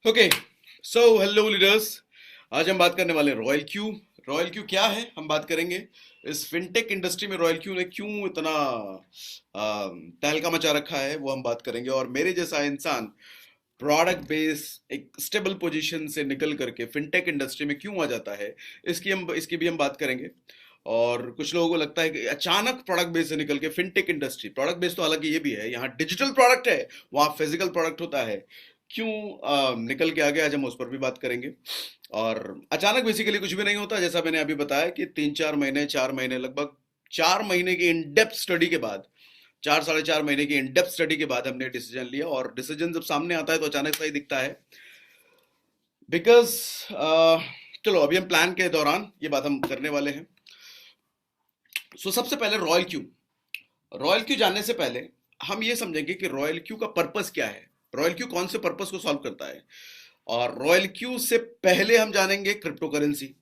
Okay, so hello leaders. आज हम बात करने वाले हैं रॉयल क्यू। रॉयल क्यू क्या है हम बात करेंगे। इस फिनटेक इंडस्ट्री में रॉयल क्यू ने क्यों इतना तहलका मचा रखा है वो हम बात करेंगे। और मेरे जैसा इंसान प्रोडक्ट बेस एक स्टेबल पोजीशन से निकल करके फिनटेक इंडस्ट्री में क्यों आ जाता है, इसकी भी हम बात करेंगे। और कुछ लोगों को लगता है कि अचानक प्रोडक्ट बेस से निकल K fintech industry, product base तो हालांकि ये भी है, यहाँ डिजिटल प्रोडक्ट है, वहाँ फिजिकल प्रोडक्ट होता है, क्यों निकल के आ गया। आज हम उस पर भी बात करेंगे। और अचानक बेसिकली कुछ भी नहीं होता, जैसा मैंने अभी बताया कि 3-4 महीने, 4 महीने, लगभग 4 महीने की इन डेप्थ स्टडी के बाद, 4 साढ़े 4 महीने की इन डेप्थ स्टडी के बाद हमने डिसीजन लिया। और डिसीजन जब सामने आता है तो अचानक सा ही दिखता है, बिकॉज चलो अभी हम प्लान के दौरान ये बात हम करने वाले हैं। सबसे पहले रॉयल क्यू। रॉयल क्यू जानने से पहले हम ये समझेंगे कि रॉयल क्यू का पर्पस क्या है, रॉयल क्यू कौन से पर्पस को सॉल्व करता है। और रॉयल क्यू से पहले हम जानेंगे क्रिप्टो करेंसी।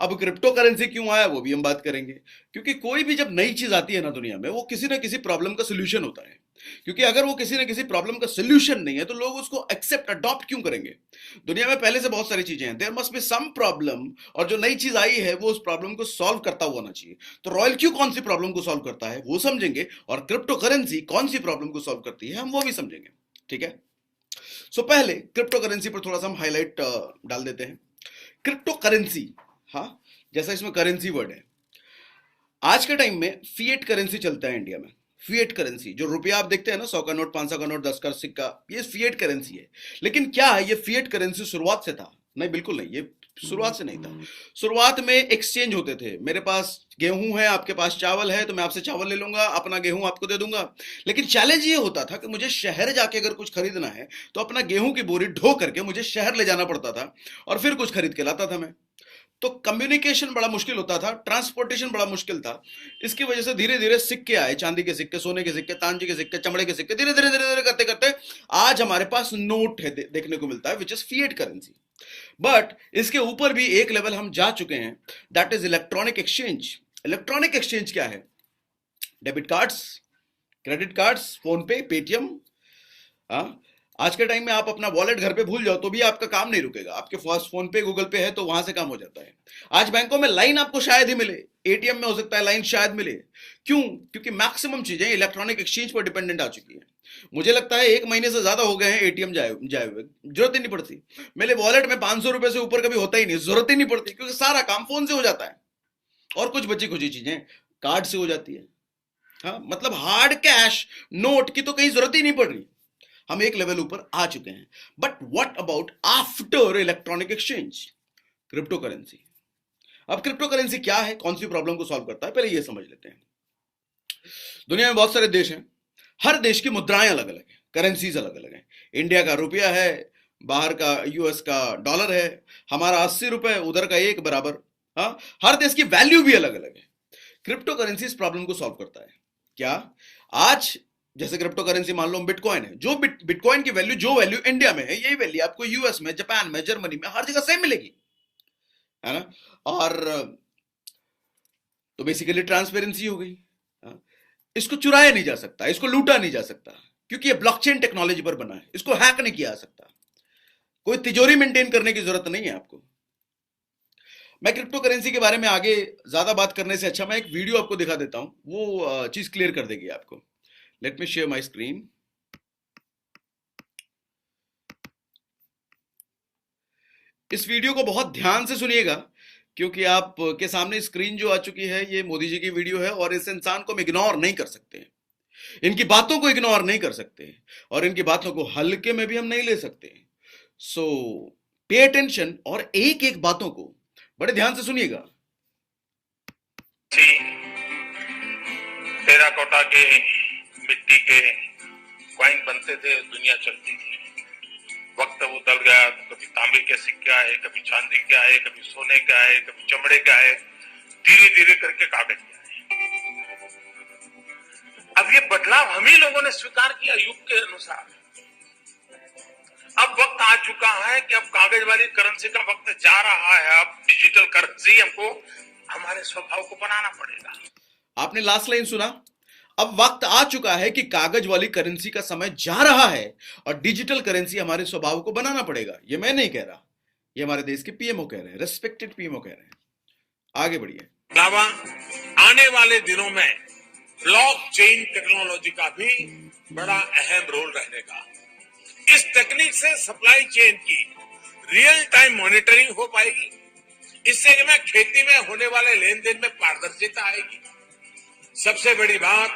अब क्रिप्टो करेंसी क्यों आया वो भी हम बात करेंगे, क्योंकि कोई भी जब नई चीज आती है ना दुनिया में, वो किसी ना किसी प्रॉब्लम का सोल्यूशन होता है। क्योंकि अगर वो किसी ना किसी प्रॉब्लम का सोल्यूशन नहीं है तो लोग उसको एक्सेप्ट अडॉप्ट क्यों करेंगे। दुनिया में पहले से बहुत सारी चीजें हैं, there must be some problem, और जो नई चीज आई है वो उस प्रॉब्लम को सॉल्व करता हुआ होना चाहिए। तो रॉयल क्यू कौन सी प्रॉब्लम को सॉल्व करता है वो समझेंगे, और क्रिप्टो करेंसी कौन सी प्रॉब्लम को सॉल्व करती है हम वो भी समझेंगे। ठीक है। पहले क्रिप्टो करेंसी पर थोड़ा सा हम हाईलाइट डाल देते हैं। क्रिप्टो करेंसी, हाँ, जैसा इसमें करेंसी वर्ड है, आज के टाइम में फिएट करेंसी चलता है इंडिया में। फिएट करेंसी, जो रुपया आप देखते हैं ना, 100 का नोट, 500 का नोट, 10 का सिक्का, ये फिएट करेंसी है। लेकिन क्या है ये फिएट करेंसी शुरुआत से था? नहीं, बिल्कुल नहीं, ये शुरुआत से नहीं था। शुरुआत में एक्सचेंज होते थे, मेरे पास गेहूं है, आपके पास चावल है, तो मैं आपसे चावल ले लूंगा, अपना गेहूं आपको दे दूंगा। लेकिन चैलेंज ये होता था कि मुझे शहर जाके अगर कुछ खरीदना है तो अपना गेहूं की बोरी ढो करके मुझे शहर ले जाना पड़ता था, और फिर कुछ खरीद के लाता था मैं। तो कम्युनिकेशन बड़ा मुश्किल होता था, ट्रांसपोर्टेशन बड़ा मुश्किल था। इसकी वजह से धीरे धीरे सिक्के आए, चांदी के सिक्के, सोने के सिक्के, तांजे के सिक्के, चमड़े के सिक्के, धीरे धीरे धीरे धीरे करते करते आज हमारे पास नोट है, देखने को मिलता है, which is fiat currency. But इसके ऊपर भी एक लेवल हम जा चुके हैं, that is electronic exchange. Electronic exchange क्या है? Debit cards, credit cards, phone पे, पेटीएम। हाँ, आज के टाइम में आप अपना वॉलेट घर पे भूल जाओ तो भी आपका काम नहीं रुकेगा, आपके पास फोन पे, गूगल पे है तो वहां से काम हो जाता है। आज बैंकों में लाइन आपको शायद ही मिले, एटीएम में हो सकता है लाइन शायद मिले। क्यों? क्योंकि मैक्सिमम चीजें इलेक्ट्रॉनिक एक्सचेंज पर डिपेंडेंट आ चुकी हैं। मुझे लगता है 1 महीने से ज्यादा हो गए हैं एटीएम जाए जाए हुए, जरूरत ही नहीं पड़ती। मेरे वॉलेट में 500 रुपए से ऊपर कभी होता ही नहीं, जरूरत ही नहीं पड़ती, क्योंकि सारा काम फोन से हो जाता है। और कुछ बची खुची चीजें कार्ड से हो जाती है। हाँ, मतलब हार्ड कैश, नोट की तो कहीं जरूरत ही नहीं पड़ रही। हम एक लेवल ऊपर आ चुके हैं। But what about after electronic exchange? Crypto currency. अब क्रिप्टो करेंसी क्या है, कौन सी प्रॉब्लम को सॉल्व करता है, पहले ये समझ लेते हैं। दुनिया में बहुत सारे देश हैं, हर देश की मुद्राएं अलग अलग हैं, करेंसीज अलग अलग हैं। इंडिया का रुपया है, बाहर का यूएस का डॉलर है, हमारा 80 रुपए, उधर का एक बराबर। हाँ, हर देश की वैल्यू भी अलग अलग है। क्रिप्टो करेंसी इस प्रॉब्लम को सॉल्व करता है। क्या? आज जैसे क्रिप्टो करेंसी मान लो बिटकॉइन है, जो बिटकॉइन की वैल्यू, जो वैल्यू इंडिया में है, यही वैल्यू आपको यूएस में, जापान में, जर्मनी में, हर जगह सेम मिलेगी, है ना। और तो बेसिकली ट्रांसपेरेंसी हो गई। हाँ? इसको चुराया नहीं जा सकता, इसको लूटा नहीं जा सकता, क्योंकि ये ब्लॉकचेन टेक्नोलॉजी पर बना है, इसको हैक नहीं किया जा सकता। कोई तिजोरी मेंटेन करने की जरूरत नहीं है आपको। मैं क्रिप्टो करेंसी के बारे में आगे ज्यादा बात करने से अच्छा मैं एक वीडियो आपको दिखा देता हूं, वो चीज क्लियर कर देगी आपको। Let me share my screen. इस वीडियो को बहुत ध्यान से सुनिएगा, क्योंकि आप के सामने स्क्रीन जो आ चुकी है ये मोदी जी की वीडियो है, और इस इंसान को हम इग्नोर नहीं कर सकते, इनकी बातों को इग्नोर नहीं कर सकते, और इनकी बातों को हल्के में भी हम नहीं ले सकते। सो पे अटेंशन, और एक एक बातों को बड़े ध्यान से सुनिएगा। टेराकोटा के, मिट्टी के कॉइन बनते थे, दुनिया चलती थी। वक्त बदल गया तो कभी तांबे के सिक्के आए, कभी चांदी के आए, कभी सोने के आए, कभी चमड़े के आए, धीरे धीरे करके कागज के आए। अब ये बदलाव हम ही लोगों ने स्वीकार किया युग के अनुसार। अब वक्त आ चुका है कि अब कागज वाली करेंसी का वक्त जा रहा है, अब डिजिटल करेंसी हमको हमारे स्वभाव को बनाना पड़ेगा। आपने लास्ट लाइन सुना? अब वक्त आ चुका है कि कागज वाली करेंसी का समय जा रहा है और डिजिटल करेंसी हमारे स्वभाव को बनाना पड़ेगा। ये मैं नहीं कह रहा, ये हमारे देश के पीएमओ कह रहे हैं, रेस्पेक्टेड पीएमओ कह रहे हैं। आगे बढ़िए। अलावा आने वाले दिनों में ब्लॉकचेन टेक्नोलॉजी का भी बड़ा अहम रोल रहने का। इस तकनीक से सप्लाई चेन की रियल टाइम मॉनिटरिंग हो पाएगी। इससे में खेती में होने वाले लेन देन में पारदर्शिता आएगी। सबसे बड़ी बात,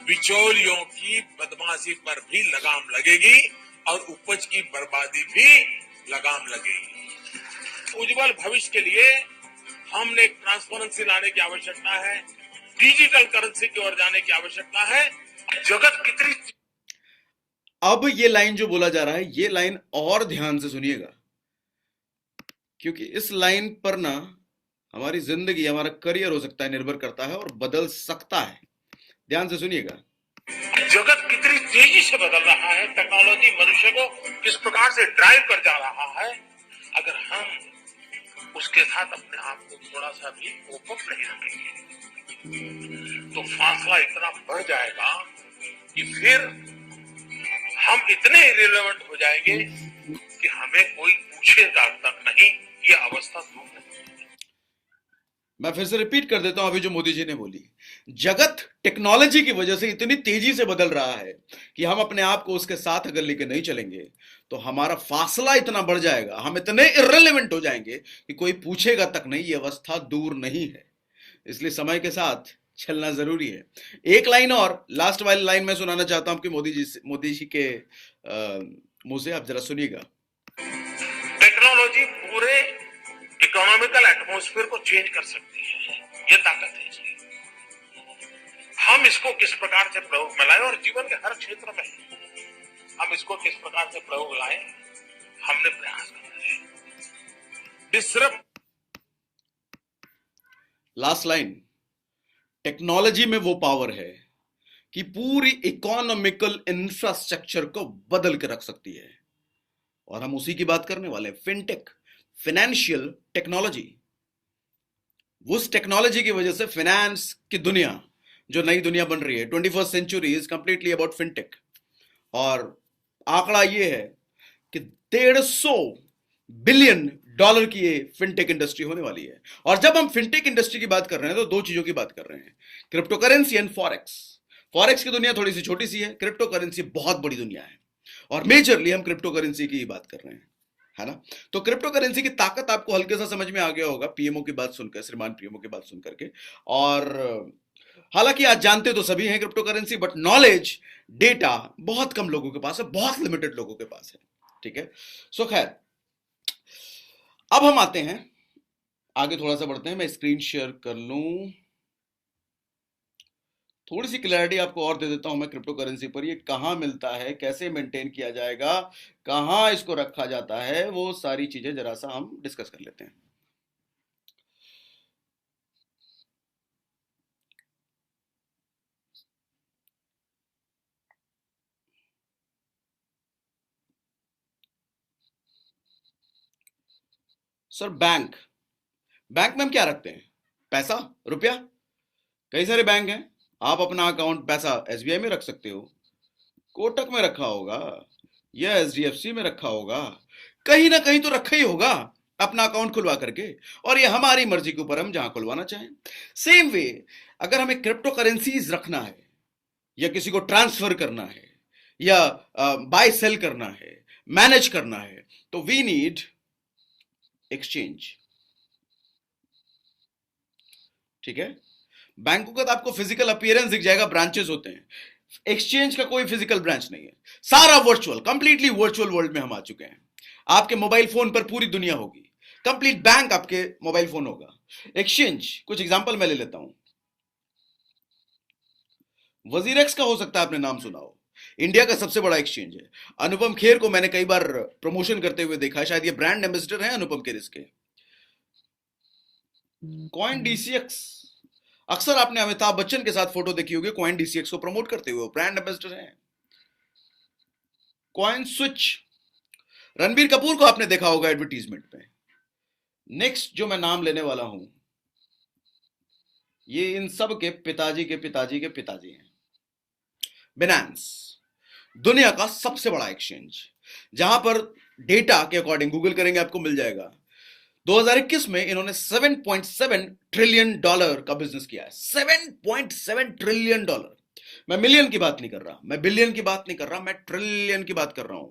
बिचौलियों की बदमाशी पर भी लगाम लगेगी और उपज की बर्बादी भी लगाम लगेगी। उज्जवल भविष्य के लिए हमने ट्रांसपेरेंसी लाने की आवश्यकता है, डिजिटल करेंसी की ओर जाने की आवश्यकता है। जगत कितनी, अब ये लाइन जो बोला जा रहा है, ये लाइन और ध्यान से सुनिएगा, क्योंकि इस लाइन पर ना हमारी जिंदगी, हमारा करियर हो सकता है, निर्भर करता है और बदल सकता है। ध्यान से सुनिएगा। जगत कितनी तेजी से बदल रहा है, टेक्नोलॉजी मनुष्य को किस प्रकार से ड्राइव कर जा रहा है। अगर हम उसके साथ अपने आप को थोड़ा सा भी कोप नहीं रखेंगे तो फासला इतना बढ़ जाएगा कि फिर हम इतने इरेलेवेंट हो जाएंगे कि हमें कोई पूछेगा तक नहीं। ये अवस्था दूर नहीं। मैं फिर से रिपीट कर देता हूं अभी जो मोदी जी ने बोली। जगत टेक्नोलॉजी की वजह से इतनी तेजी से बदल रहा है कि हम अपने आप को उसके साथ अगर लेके नहीं चलेंगे तो हमारा फासला इतना बढ़ जाएगा, हम इतने इर्रेलेवेंट हो जाएंगे कि कोई पूछेगा तक नहीं। ये अवस्था दूर नहीं है, इसलिए समय के साथ चलना जरूरी है। एक लाइन और, लास्ट वाली लाइन मैं सुनाना चाहता हूं आपके मोदी जी के मुंह से, आप जरा सुनिएगा। टेक्नोलॉजी पूरे इकोनॉमिकल एटमॉस्फेयर को चेंज कर सकती है, ये ताकत है इसकी। हम इसको किस प्रकार से प्रयोग में लाएं और जीवन के हर क्षेत्र में हम इसको किस प्रकार से प्रयोग लाएं, हमने प्रयास करना है। डिसरप्ट, लास्ट लाइन, टेक्नोलॉजी में वो पावर है कि पूरी इकोनॉमिकल इंफ्रास्ट्रक्चर को बदल के रख सकती है, और हम उसी की बात करने वाले हैं। Fintech, financial technology. उस टेक्नोलॉजी की वजह से फाइनेंस की दुनिया, जो नई दुनिया बन रही है, 21st century is completely about fintech. और आंकड़ा ये है कि 150 बिलियन डॉलर की ये फिनटेक इंडस्ट्री होने वाली है। और जब हम फिनटेक इंडस्ट्री की बात कर रहे हैं तो दो चीजों की बात कर रहे हैं, crypto currency and forex. Forex की दुनिया थोड़ी सी छोटी सी है, क्रिप्टो करेंसी बहुत बड़ी दुनिया है, और मेजरली हम क्रिप्टो करेंसी की ही बात कर रहे हैं, है ना। तो क्रिप्टो करेंसी की ताकत आपको हल्के सा समझ में आ गया होगा पीएमओ की बात सुनकर, श्रीमान पीएमओ की बात सुनकर के। और हालांकि आज जानते तो सभी हैं crypto currency, but knowledge, data बहुत कम लोगों के पास है, बहुत लिमिटेड लोगों के पास है, ठीक है। सो खैर, अब हम आते हैं आगे, थोड़ा सा बढ़ते हैं। मैं स्क्रीन शेयर कर लूं, थोड़ी सी क्लैरिटी आपको और दे देता हूं मैं क्रिप्टो करेंसी पर। ये कहां मिलता है, कैसे मेंटेन किया जाएगा, कहां इसको रखा जाता है, वो सारी चीजें जरा सा हम डिस्कस कर लेते हैं। सर, बैंक में हम क्या रखते हैं? पैसा, रुपया। कई सारे बैंक हैं, आप अपना अकाउंट पैसा एसबीआई में रख सकते हो, कोटक में रखा होगा, या एचडीएफसी में रखा होगा, कहीं ना कहीं तो रखा ही होगा अपना अकाउंट खुलवा करके, और ये हमारी मर्जी के ऊपर हम जहां खुलवाना चाहें। सेम वे, अगर हमें क्रिप्टो करेंसीज रखना है, या किसी को ट्रांसफर करना है, या बाय सेल करना है, मैनेज करना है, तो वी नीड एक्सचेंज, ठीक है। बैंकों का तो आपको फिजिकल अपीयरेंस दिख जाएगा, ब्रांचेस होते हैं। एक्सचेंज का कोई फिजिकल ब्रांच नहीं है, सारा वर्चुअल, कंप्लीटली वर्चुअल वर्ल्ड में हम आ चुके हैं। आपके मोबाइल फोन पर पूरी दुनिया होगी, कंप्लीट बैंक आपके मोबाइल फोन होगा। एक्सचेंज, कुछ एग्जांपल मैं ले लेता हूं। वजीरेक्स का हो सकता है आपने नाम सुना हो, इंडिया का सबसे बड़ा एक्सचेंज है। अनुपम खेर को मैंने कई बार प्रमोशन करते हुए देखा है, शायद ये ब्रांड एम्बेसडर है अनुपम खेर इसके। कॉइन डीसीएक्स, अक्सर आपने अमिताभ बच्चन के साथ फोटो देखी होगी कॉइन डीसीएक्स को प्रमोट करते हुए, ब्रांड एम्बेसडर हैं। कॉइन स्विच, रणबीर कपूर को आपने देखा होगा एडवर्टीजमेंट में। नेक्स्ट जो मैं नाम लेने वाला हूं, ये इन सब के पिताजी के पिताजी के पिताजी हैं। बिनांस दुनिया का सबसे बड़ा एक्सचेंज, जहां पर डेटा के अकॉर्डिंग गूगल करेंगे आपको मिल जाएगा, 2021 में इन्होंने 7.7 ट्रिलियन डॉलर का बिजनेस किया है। 7.7 ट्रिलियन डॉलर। मैं मिलियन की बात नहीं कर रहा, मैं बिलियन की बात नहीं कर रहा, मैं ट्रिलियन की बात कर रहा हूं।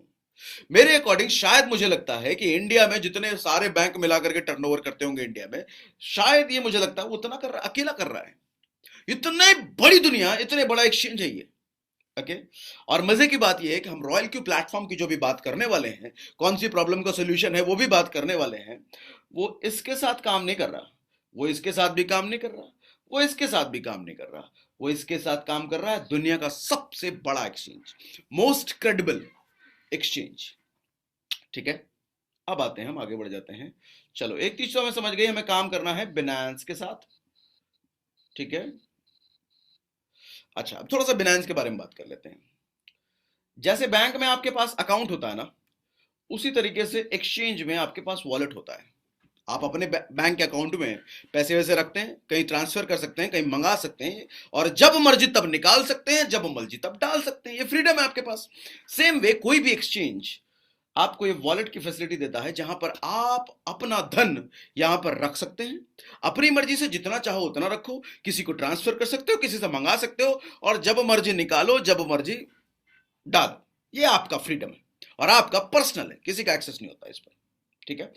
मेरे अकॉर्डिंग शायद मुझे लगता है कि इंडिया में जितने सारे बैंक मिलाकर के टर्नओवर करते होंगे इंडिया में, शायद ये मुझे लगता है वो उतना कर रहा है, अकेला कर रहा है। इतनी बड़ी दुनिया, इतने बड़ा एक्सचेंज है ये। ओके और मजे की बात यह है कि हम रॉयल क्यू प्लेटफॉर्म की जो भी बात करने वाले हैं, कौन सी प्रॉब्लम का सोल्यूशन है वो भी बात करने वाले हैं, वो इसके साथ काम नहीं कर रहा, वो इसके साथ भी काम नहीं कर रहा, वो इसके साथ भी काम नहीं कर रहा, वो इसके साथ काम कर रहा है दुनिया का सबसे बड़ा एक्सचेंज, मोस्ट क्रेडिबल एक्सचेंज। ठीक है, अब आते हैं, हम आगे बढ़ जाते हैं। चलो एक चीज तो हमें समझ गई, हमें काम करना है बिनांस के साथ। ठीक है, अच्छा अब थोड़ा सा बिनांस के बारे में बात कर लेते हैं। जैसे बैंक में आपके पास अकाउंट होता है ना, उसी तरीके से एक्सचेंज में आपके पास वॉलेट होता है। आप अपने बैंक अकाउंट में पैसे वैसे रखते हैं, कहीं ट्रांसफर कर सकते हैं, कहीं मंगा सकते हैं, और जब मर्जी तब निकाल सकते हैं, जब मर्जी तब डाल सकते हैं, ये फ्रीडम है आपके पास। सेम वे कोई भी एक्सचेंज आपको ये वॉलेट की फैसिलिटी देता है, जहां पर आप अपना धन यहां पर रख सकते हैं, अपनी मर्जी से जितना चाहो उतना रखो, किसी को ट्रांसफर कर सकते हो, किसी से मंगा सकते हो, और जब मर्जी निकालो, जब मर्जी डालो। ये आपका फ्रीडम है और आपका पर्सनल है, किसी का एक्सेस नहीं होता इस पर। ठीक है,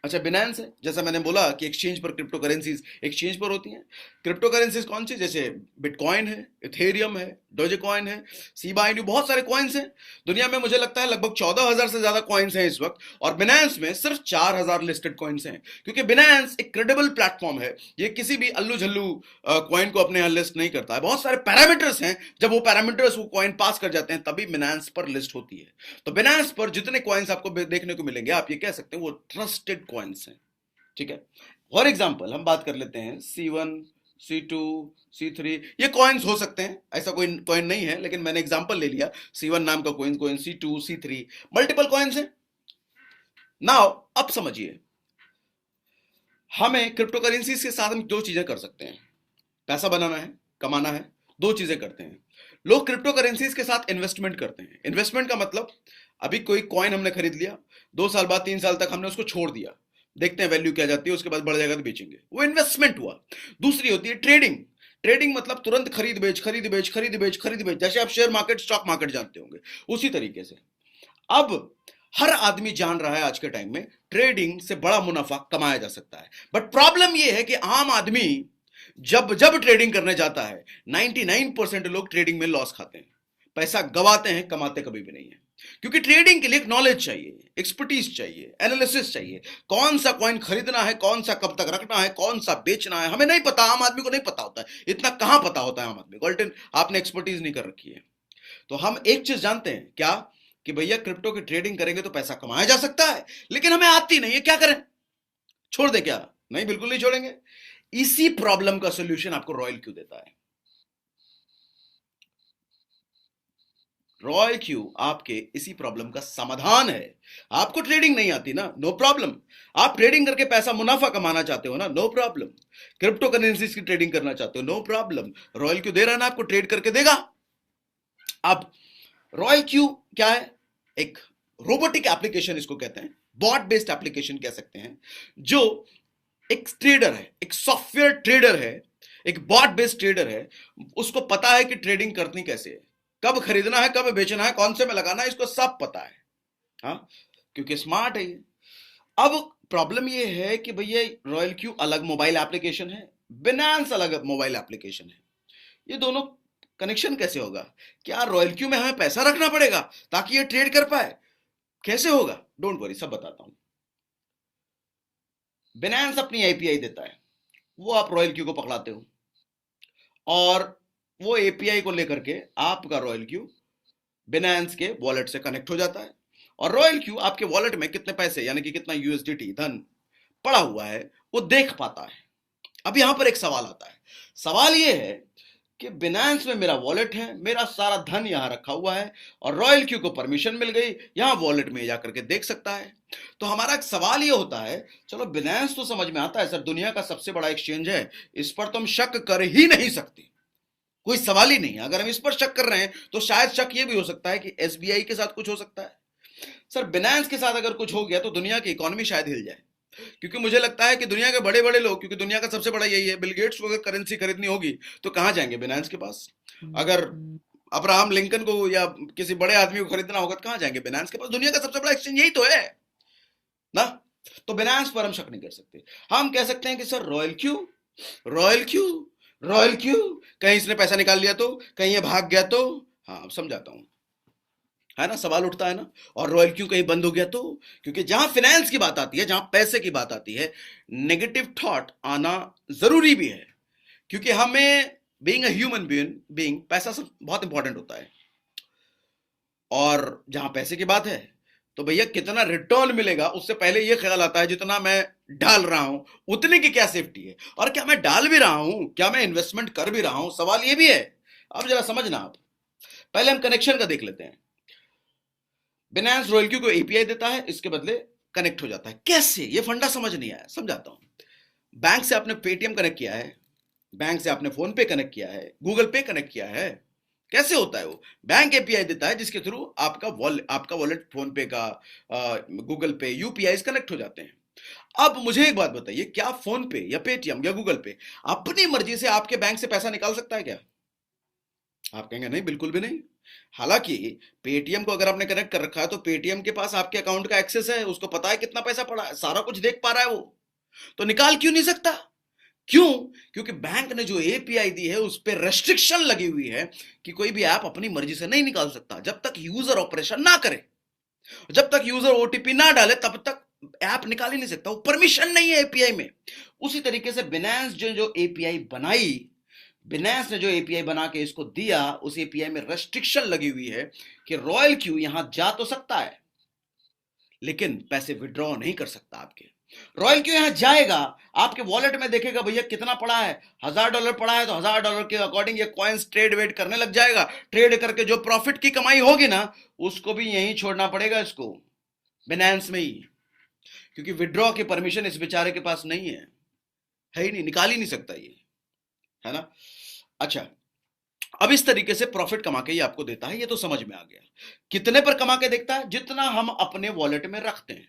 अच्छा बिनांस है, जैसा मैंने बोला कि एक्सचेंज पर क्रिप्टो करेंसीज एक्सचेंज पर होती हैं। क्रिप्टो करेंसीज कौन सी? जैसे बिटकॉइन है, इथेरियम है, डोजेकॉइन है, सीबा इनू, बहुत सारे कॉइन्स हैं दुनिया में। मुझे लगता है लगभग 14,000 से ज्यादा कॉइन्स हैं इस वक्त, और बिनांस में सिर्फ 4,000 लिस्टेड कॉइन्स हैं, क्योंकि बिनांस एक क्रेडिबल प्लेटफॉर्म है। ये किसी भी अल्लू झल्लू कॉइन को अपने यहां लिस्ट नहीं करता है। बहुत सारे पैरामीटर्स हैं, जब वो पैरामीटर्स वो कॉइन पास कर जाते हैं तभी बिनांस पर लिस्ट होती है। तो बिनांस पर जितने कॉइन्स आपको देखने को मिलेंगे, आप ये कह सकते हैं वो ट्रस्टेड कॉइन्स हैं। ठीक है, फॉर एग्जाम्पल हम बात कर लेते हैं C1, C2, C3, ये कॉइन्स हो सकते हैं, ऐसा कोई कॉइन नहीं है, लेकिन मैंने एग्जांपल ले लिया। C1 नाम का coin, C2, C3, multiple coins हैं। नाउ अब समझिए, हमें क्रिप्टो करेंसीज के साथ हम दो चीजें कर सकते हैं। पैसा बनाना है, कमाना है, दो चीजें करते हैं। लोग क्रिप्टो करेंसीज के साथ इन्वेस्टमेंट करते हैं। इन्वेस्टमेंट का मतलब, अभी कोई कॉइन हमने खरीद लिया, 2 साल बाद 3 साल तक हमने उसको छोड़ दिया, देखते हैं वैल्यू क्या जाती है, उसके बाद बढ़ जाएगा तो बेचेंगे, वो इन्वेस्टमेंट हुआ। दूसरी होती है ट्रेडिंग। ट्रेडिंग मतलब तुरंत खरीद बेच, खरीद बेच, खरीद बेच, खरीद बेच, जैसे आप शेयर मार्केट, स्टॉक मार्केट जानते होंगे, उसी तरीके से। अब हर आदमी जान रहा है आज के टाइम में ट्रेडिंग से बड़ा मुनाफा कमाया जा सकता है, बट प्रॉब्लम यह है कि आम आदमी जब जब ट्रेडिंग करने जाता है, 99% लोग ट्रेडिंग में लॉस खाते हैं, पैसा गवाते हैं, कमाते कभी भी नहीं है। क्योंकि ट्रेडिंग के लिए एक नॉलेज चाहिए, एक्सपर्टीज चाहिए, एनालिसिस चाहिए। कौन सा कॉइन खरीदना है, कौन सा कब तक रखना है, कौन सा बेचना है, हमें नहीं पता, आम आदमी को नहीं पता होता है। इतना कहां पता होता है आम आदमी को? आपने एक्सपर्टीज नहीं कर रखी है। तो हम एक चीज जानते हैं, क्या? कि भैया क्रिप्टो की ट्रेडिंग करेंगे तो पैसा कमाया जा सकता है, लेकिन हमें आती नहीं है, क्या करें? छोड़ दे क्या? नहीं, बिल्कुल नहीं छोड़ेंगे। इसी प्रॉब्लम का सोल्यूशन आपको रॉयल क्यू देता है। रॉयल क्यू आपके इसी प्रॉब्लम का समाधान है। आपको ट्रेडिंग नहीं आती ना, नो प्रॉब्लम। आप ट्रेडिंग करके पैसा मुनाफा कमाना चाहते हो ना, नो प्रॉब्लम। क्रिप्टो करेंसीज की ट्रेडिंग करना चाहते हो, नो प्रॉब्लम। रॉयल क्यू दे रहा है ना, आपको ट्रेड करके देगा। अब रॉयल क्यू क्या है? एक रोबोटिक एप्लीकेशन इसको कहते हैं, बॉट बेस्ड एप्लीकेशन कह सकते हैं, जो एक ट्रेडर है, एक सॉफ्टवेयर ट्रेडर है, एक बॉट बेस्ड ट्रेडर है। उसको पता है कि ट्रेडिंग करनी कैसे है, कब खरीदना है, कब बेचना है, कौन से में लगाना है, इसको सब पता है। हाँ, क्योंकि स्मार्ट है ये। अब प्रॉब्लम ये है कि भैया रॉयल क्यू अलग मोबाइल एप्लीकेशन है, बिनांस अलग मोबाइल एप्लीकेशन है। ये दोनों कनेक्शन कैसे होगा? क्या रॉयल क्यू में हमें पैसा रखना पड़ेगा ताकि ये ट्रेड कर पाए? कैसे होगा? डोंट वरी, सब बताता हूं। बिनांस अपनी एपीआई देता है, वो आप रॉयल क्यू को पकड़ाते हो, और वो एपीआई को लेकर के आपका रॉयल क्यू बिनांस के वॉलेट से कनेक्ट हो जाता है, और रॉयल क्यू आपके वॉलेट में कितने पैसे, यानी कि कितना यूएसडीटी धन पड़ा हुआ है, वो देख पाता है। अब यहां पर एक सवाल आता है। सवाल ये है कि बिनांस में मेरा वॉलेट है, मेरा सारा धन यहां रखा हुआ है, और रॉयल क्यू को परमिशन मिल गई, यहां वॉलेट में जाकर के देख सकता है। तो हमारा एक सवाल ये होता है, चलो बिनांस तो समझ में आता है सर, दुनिया का सबसे बड़ा एक्सचेंज है, इस पर तो हम शक कर ही नहीं सकते। कोई सवाल ही नहीं है। अगर हम इस पर शक कर रहे हैं तो शायद शक ये भी हो सकता है कि एसबीआई के साथ कुछ हो सकता है। सर बिनांस के साथ अगर कुछ हो गया तो दुनिया की इकोनॉमी शायद हिल जाए, क्योंकि मुझे लगता है कि दुनिया के बड़े बड़े लोग, क्योंकि दुनिया का सबसे बड़ा यही है, बिल गेट्स को अगर करेंसी खरीदनी होगी तो कहां जाएंगे? बिनांस के पास। अगर अब्राहम लिंकन को या किसी बड़े आदमी को खरीदना होगा तो कहां जाएंगे? बिनांस के पास। दुनिया का सबसे बड़ा एक्सचेंज यही तो है ना। तो बिनांस पर हम शक नहीं कर सकते। हम कह सकते हैं कि sir royal Q, royal Q, royal Q, कहीं इसने पैसा निकाल लिया तो, कहीं ये भाग गया तो। हाँ अब समझाता हूं, है ना, सवाल उठता है ना। और रॉयल क्यू कहीं बंद हो गया तो, क्योंकि जहां फाइनेंस की बात आती है, जहां पैसे की बात आती है, नेगेटिव थॉट आना जरूरी भी है, क्योंकि हमें बीइंग अ ह्यूमन बीइंग पैसा सब बहुत इंपॉर्टेंट होता है। और जहां पैसे की बात है तो भैया कितना रिटर्न मिलेगा उससे पहले यह ख्याल आता है जितना मैं डाल रहा हूं उतने की क्या सेफ्टी है, और क्या मैं डाल भी रहा हूं, क्या मैं इन्वेस्टमेंट कर भी रहा हूं, सवाल यह भी है। अब जरा समझना आप, पहले हम कनेक्शन का देख लेते हैं। बिनांस रॉयल क्यू को एपीआई देता है, इसके बदले कनेक्ट हो जाता है। कैसे? ये फंडा समझ नहीं आया, समझाता हूं। बैंक से आपने पेटीएम कनेक्ट किया है, बैंक से आपने फोन पे कनेक्ट किया है, गूगल पे कनेक्ट किया है। कैसे होता है वो? बैंक एपीआई देता है जिसके थ्रू आपका वॉलेट, फोन पे का, गूगल पे, यूपीआई कनेक्ट हो जाते हैं। अब मुझे एक बात बताइए, क्या फोन पे या पेटीएम या गूगल पे अपनी मर्जी से आपके बैंक से पैसा निकाल सकता है क्या? आप कहेंगे नहीं, बिल्कुल भी नहीं। हालांकि पेटीएम को अगर आपने कनेक्ट कर रखा है तो पेटीएम के पास आपके अकाउंट का एक्सेस है, उसको पता है कितना पैसा पड़ा है, सारा कुछ देख पा रहा है वो। तो निकाल क्यों नहीं सकता? क्यों? क्योंकि बैंक ने जो एपीआई दी है उस पर रेस्ट्रिक्शन लगी हुई है कि कोई भी ऐप अपनी मर्जी से नहीं निकाल सकता जब तक यूजर ऑपरेशन ना करे, जब तक यूजर ओटीपी ना डाले तब तक ऐप निकाल ही नहीं सकता, वो परमिशन नहीं है एपीआई में। उसी तरीके से बिनांस जो एपीआई बनाई, बिनांस ने जो एपीआई बना के इसको दिया, उस एपीआई में रेस्ट्रिक्शन लगी हुई है कि रॉयल क्यू यहां जा तो सकता है लेकिन पैसे विड्रॉ नहीं कर सकता आपके। रॉयल क्यू यहां जाएगा, आपके वॉलेट में देखेगा भैया कितना पड़ा है, $1000 पड़ा है तो $1000 के अकॉर्डिंग ये कॉइन्स ट्रेड वेट करने लग जाएगा। ट्रेड करके जो प्रॉफिट की कमाई होगी ना उसको भी यहीं छोड़ना पड़ेगा इसको, बिनांस में ही, क्योंकि विड्रॉ की परमिशन इस बेचारे के पास नहीं है ही नहीं, निकाल ही नहीं सकता ये, है ना। अच्छा, अब इस तरीके से प्रॉफिट कमा के ये आपको देता है, ये तो समझ में आ गया। कितने पर कमा के देखता है? जितना हम अपने वॉलेट में रखते हैं,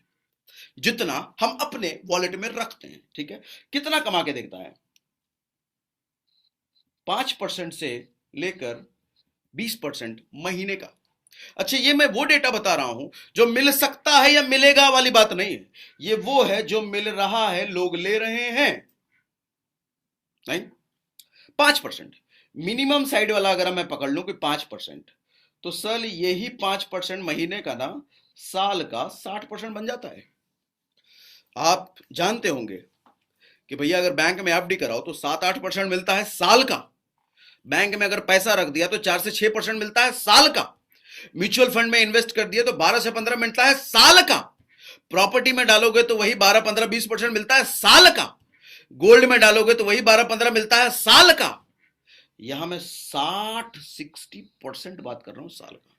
जितना हम अपने वॉलेट में रखते हैं, ठीक है। कितना कमा के देखता है? 5% से लेकर 20% महीने का। अच्छा, ये मैं वो डेटा बता रहा हूं जो मिल सकता है या मिलेगा वाली बात नहीं है, ये वो है जो मिल रहा है, लोग ले रहे हैं। नहीं, 5% मिनिमम साइड वाला अगर मैं पकड़ लूं कि 5%, तो सर यही 5% महीने का ना साल का 60% बन जाता है। आप जानते होंगे कि भैया अगर बैंक में एफडी कराओ तो 7-8% मिलता है साल का। बैंक में अगर पैसा रख दिया तो 4 से 6% मिलता है साल का। म्यूचुअल फंड में इन्वेस्ट कर दिया तो 12 से 15 मिलता है साल का। प्रॉपर्टी में डालोगे तो वही 12-15-20% मिलता है साल का। गोल्ड में डालोगे तो वही 12-15 मिलता है साल का। यहां मैं 60-60% बात कर रहा हूं साल का।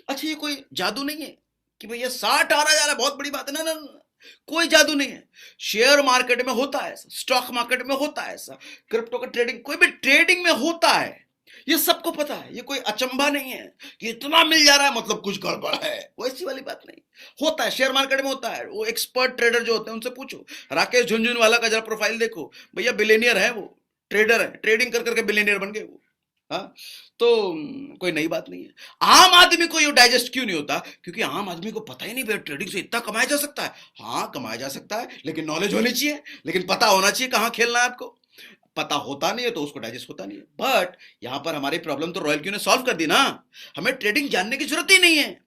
अच्छा, ये कोई जादू नहीं है कि भैया 60 आ रहा जा रहा है, बहुत बड़ी बात है ना, ना, ना। कोई जादू नहीं है। शेयर मार्केट में होता है ऐसा, स्टॉक मार्केट में होता है ऐसा, क्रिप्टो का ट्रेडिंग, कोई भी ट्रेडिंग में होता है, ये सबको पता है, ये कोई अचंभा नहीं है कि इतना मिल जा रहा है मतलब कुछ गड़बड़ है, वैसी वाली बात नहीं। होता है, शेयर मार्केट में होता है। वो एक्सपर्ट ट्रेडर जो होते हैं उनसे पूछो, राकेश झुनझुनवाला का जरा प्रोफाइल देखो, भैया बिलियनियर है वो, ट्रेडर है, ट्रेडिंग कर करके बिलियनियर बन गए वो। हाँ, तो कोई नई बात नहीं है। आम आदमी को ये डाइजेस्ट क्यों नहीं होता? क्योंकि आम आदमी को पता ही नहीं भैया ट्रेडिंग से इतना कमाया जा सकता है। हाँ, कमाया जा सकता है, लेकिन नॉलेज होनी चाहिए, लेकिन पता होना चाहिए कहां खेलना है आपको। पता होता नहीं है तो उसको डाइजेस्ट होता नहीं है। बट यहां पर हमारी प्रॉब्लम तो रॉयल क्यू ने सॉल्व कर दी ना। हमें ट्रेडिंग जानने की जरूरत ही नहीं है,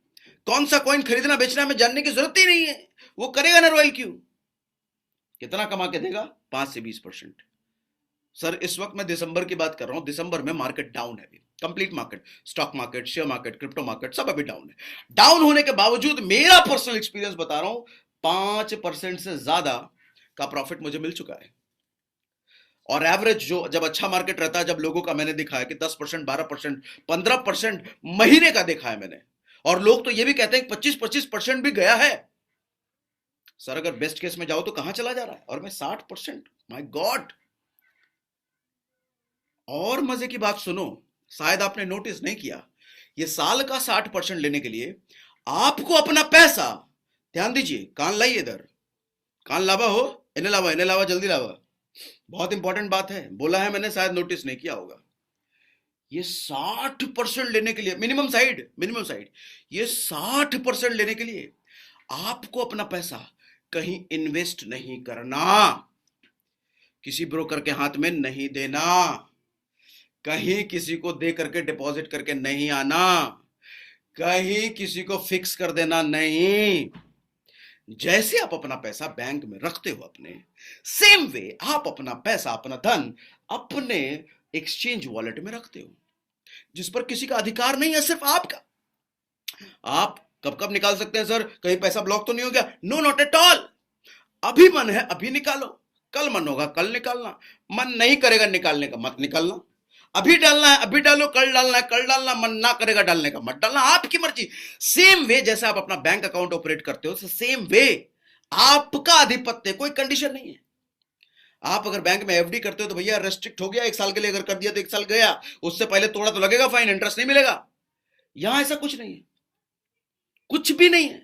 कौन सा कॉइन खरीदना बेचना हमें जानने की जरूरत ही नहीं है, वो करेगा ना रॉयल क्यू। कितना कमा के देगा? 5 से 20%। सर इस वक्त मैं दिसंबर की बात कर रहा हूं, दिसंबर में मार्केट डाउन है अभी, complete market, stock market, share market, crypto market सब अभी डाउन है। डाउन होने के बावजूद मेरा पर्सनल एक्सपीरियंस बता रहा हूं, 5% से ज्यादा का प्रॉफिट मुझे मिल चुका है। और एवरेज जो जब अच्छा मार्केट रहता है, जब लोगों का मैंने देखा है कि 10%, 12%, 15% महीने का देखा है मैंने, और लोग तो ये भी कहते हैं कि 25-25% भी गया है। सर अगर बेस्ट केस में जाओ तो कहां चला जा रहा है, और मैं 60%, माय गॉड। और मजे की बात सुनो, शायद आपने नोटिस नहीं किया, ये साल का 60% लेने के लिए आपको अपना पैसा, ध्यान दीजिए, कान लाइए इधर, कान लावा हो, इन्हें लावा जल्दी लावा, बहुत इंपॉर्टेंट बात है, बोला है मैंने, शायद नोटिस नहीं किया होगा। ये 60% लेने के लिए, मिनिमम साइड, ये 60% लेने के लिए आपको अपना पैसा कहीं इन्वेस्ट नहीं करना, किसी ब्रोकर के हाथ में नहीं देना, कहीं किसी को दे करके डिपॉजिट करके नहीं आना, कहीं किसी को फिक्स कर देना नहीं। जैसे आप अपना पैसा बैंक में रखते हो अपने, सेम वे आप अपना पैसा, अपना धन अपने एक्सचेंज वॉलेट में रखते हो, जिस पर किसी का अधिकार नहीं है, सिर्फ आपका। आप कब कब निकाल सकते हैं सर, कहीं पैसा ब्लॉक तो नहीं हो गया? No, not at all. अभी मन है अभी निकालो, कल मन होगा कल निकालना, मन नहीं करेगा निकालने का मत निकालना, अभी डालना है अभी डालो, कल डालना है कल डालना, मन ना करेगा डालने का मत डालना, आपकी मर्जी। सेम वे जैसे आप अपना बैंक अकाउंट ऑपरेट करते हो, सेम वे आपका आधिपत्य, कोई कंडीशन नहीं है। आप अगर बैंक में एफडी करते हो तो भैया रेस्ट्रिक्ट हो गया, 1 साल के लिए अगर कर दिया तो 1 साल गया, उससे पहले तोड़ा तो लगेगा फाइन, इंटरेस्ट नहीं मिलेगा। यहां ऐसा कुछ नहीं है, कुछ भी नहीं है।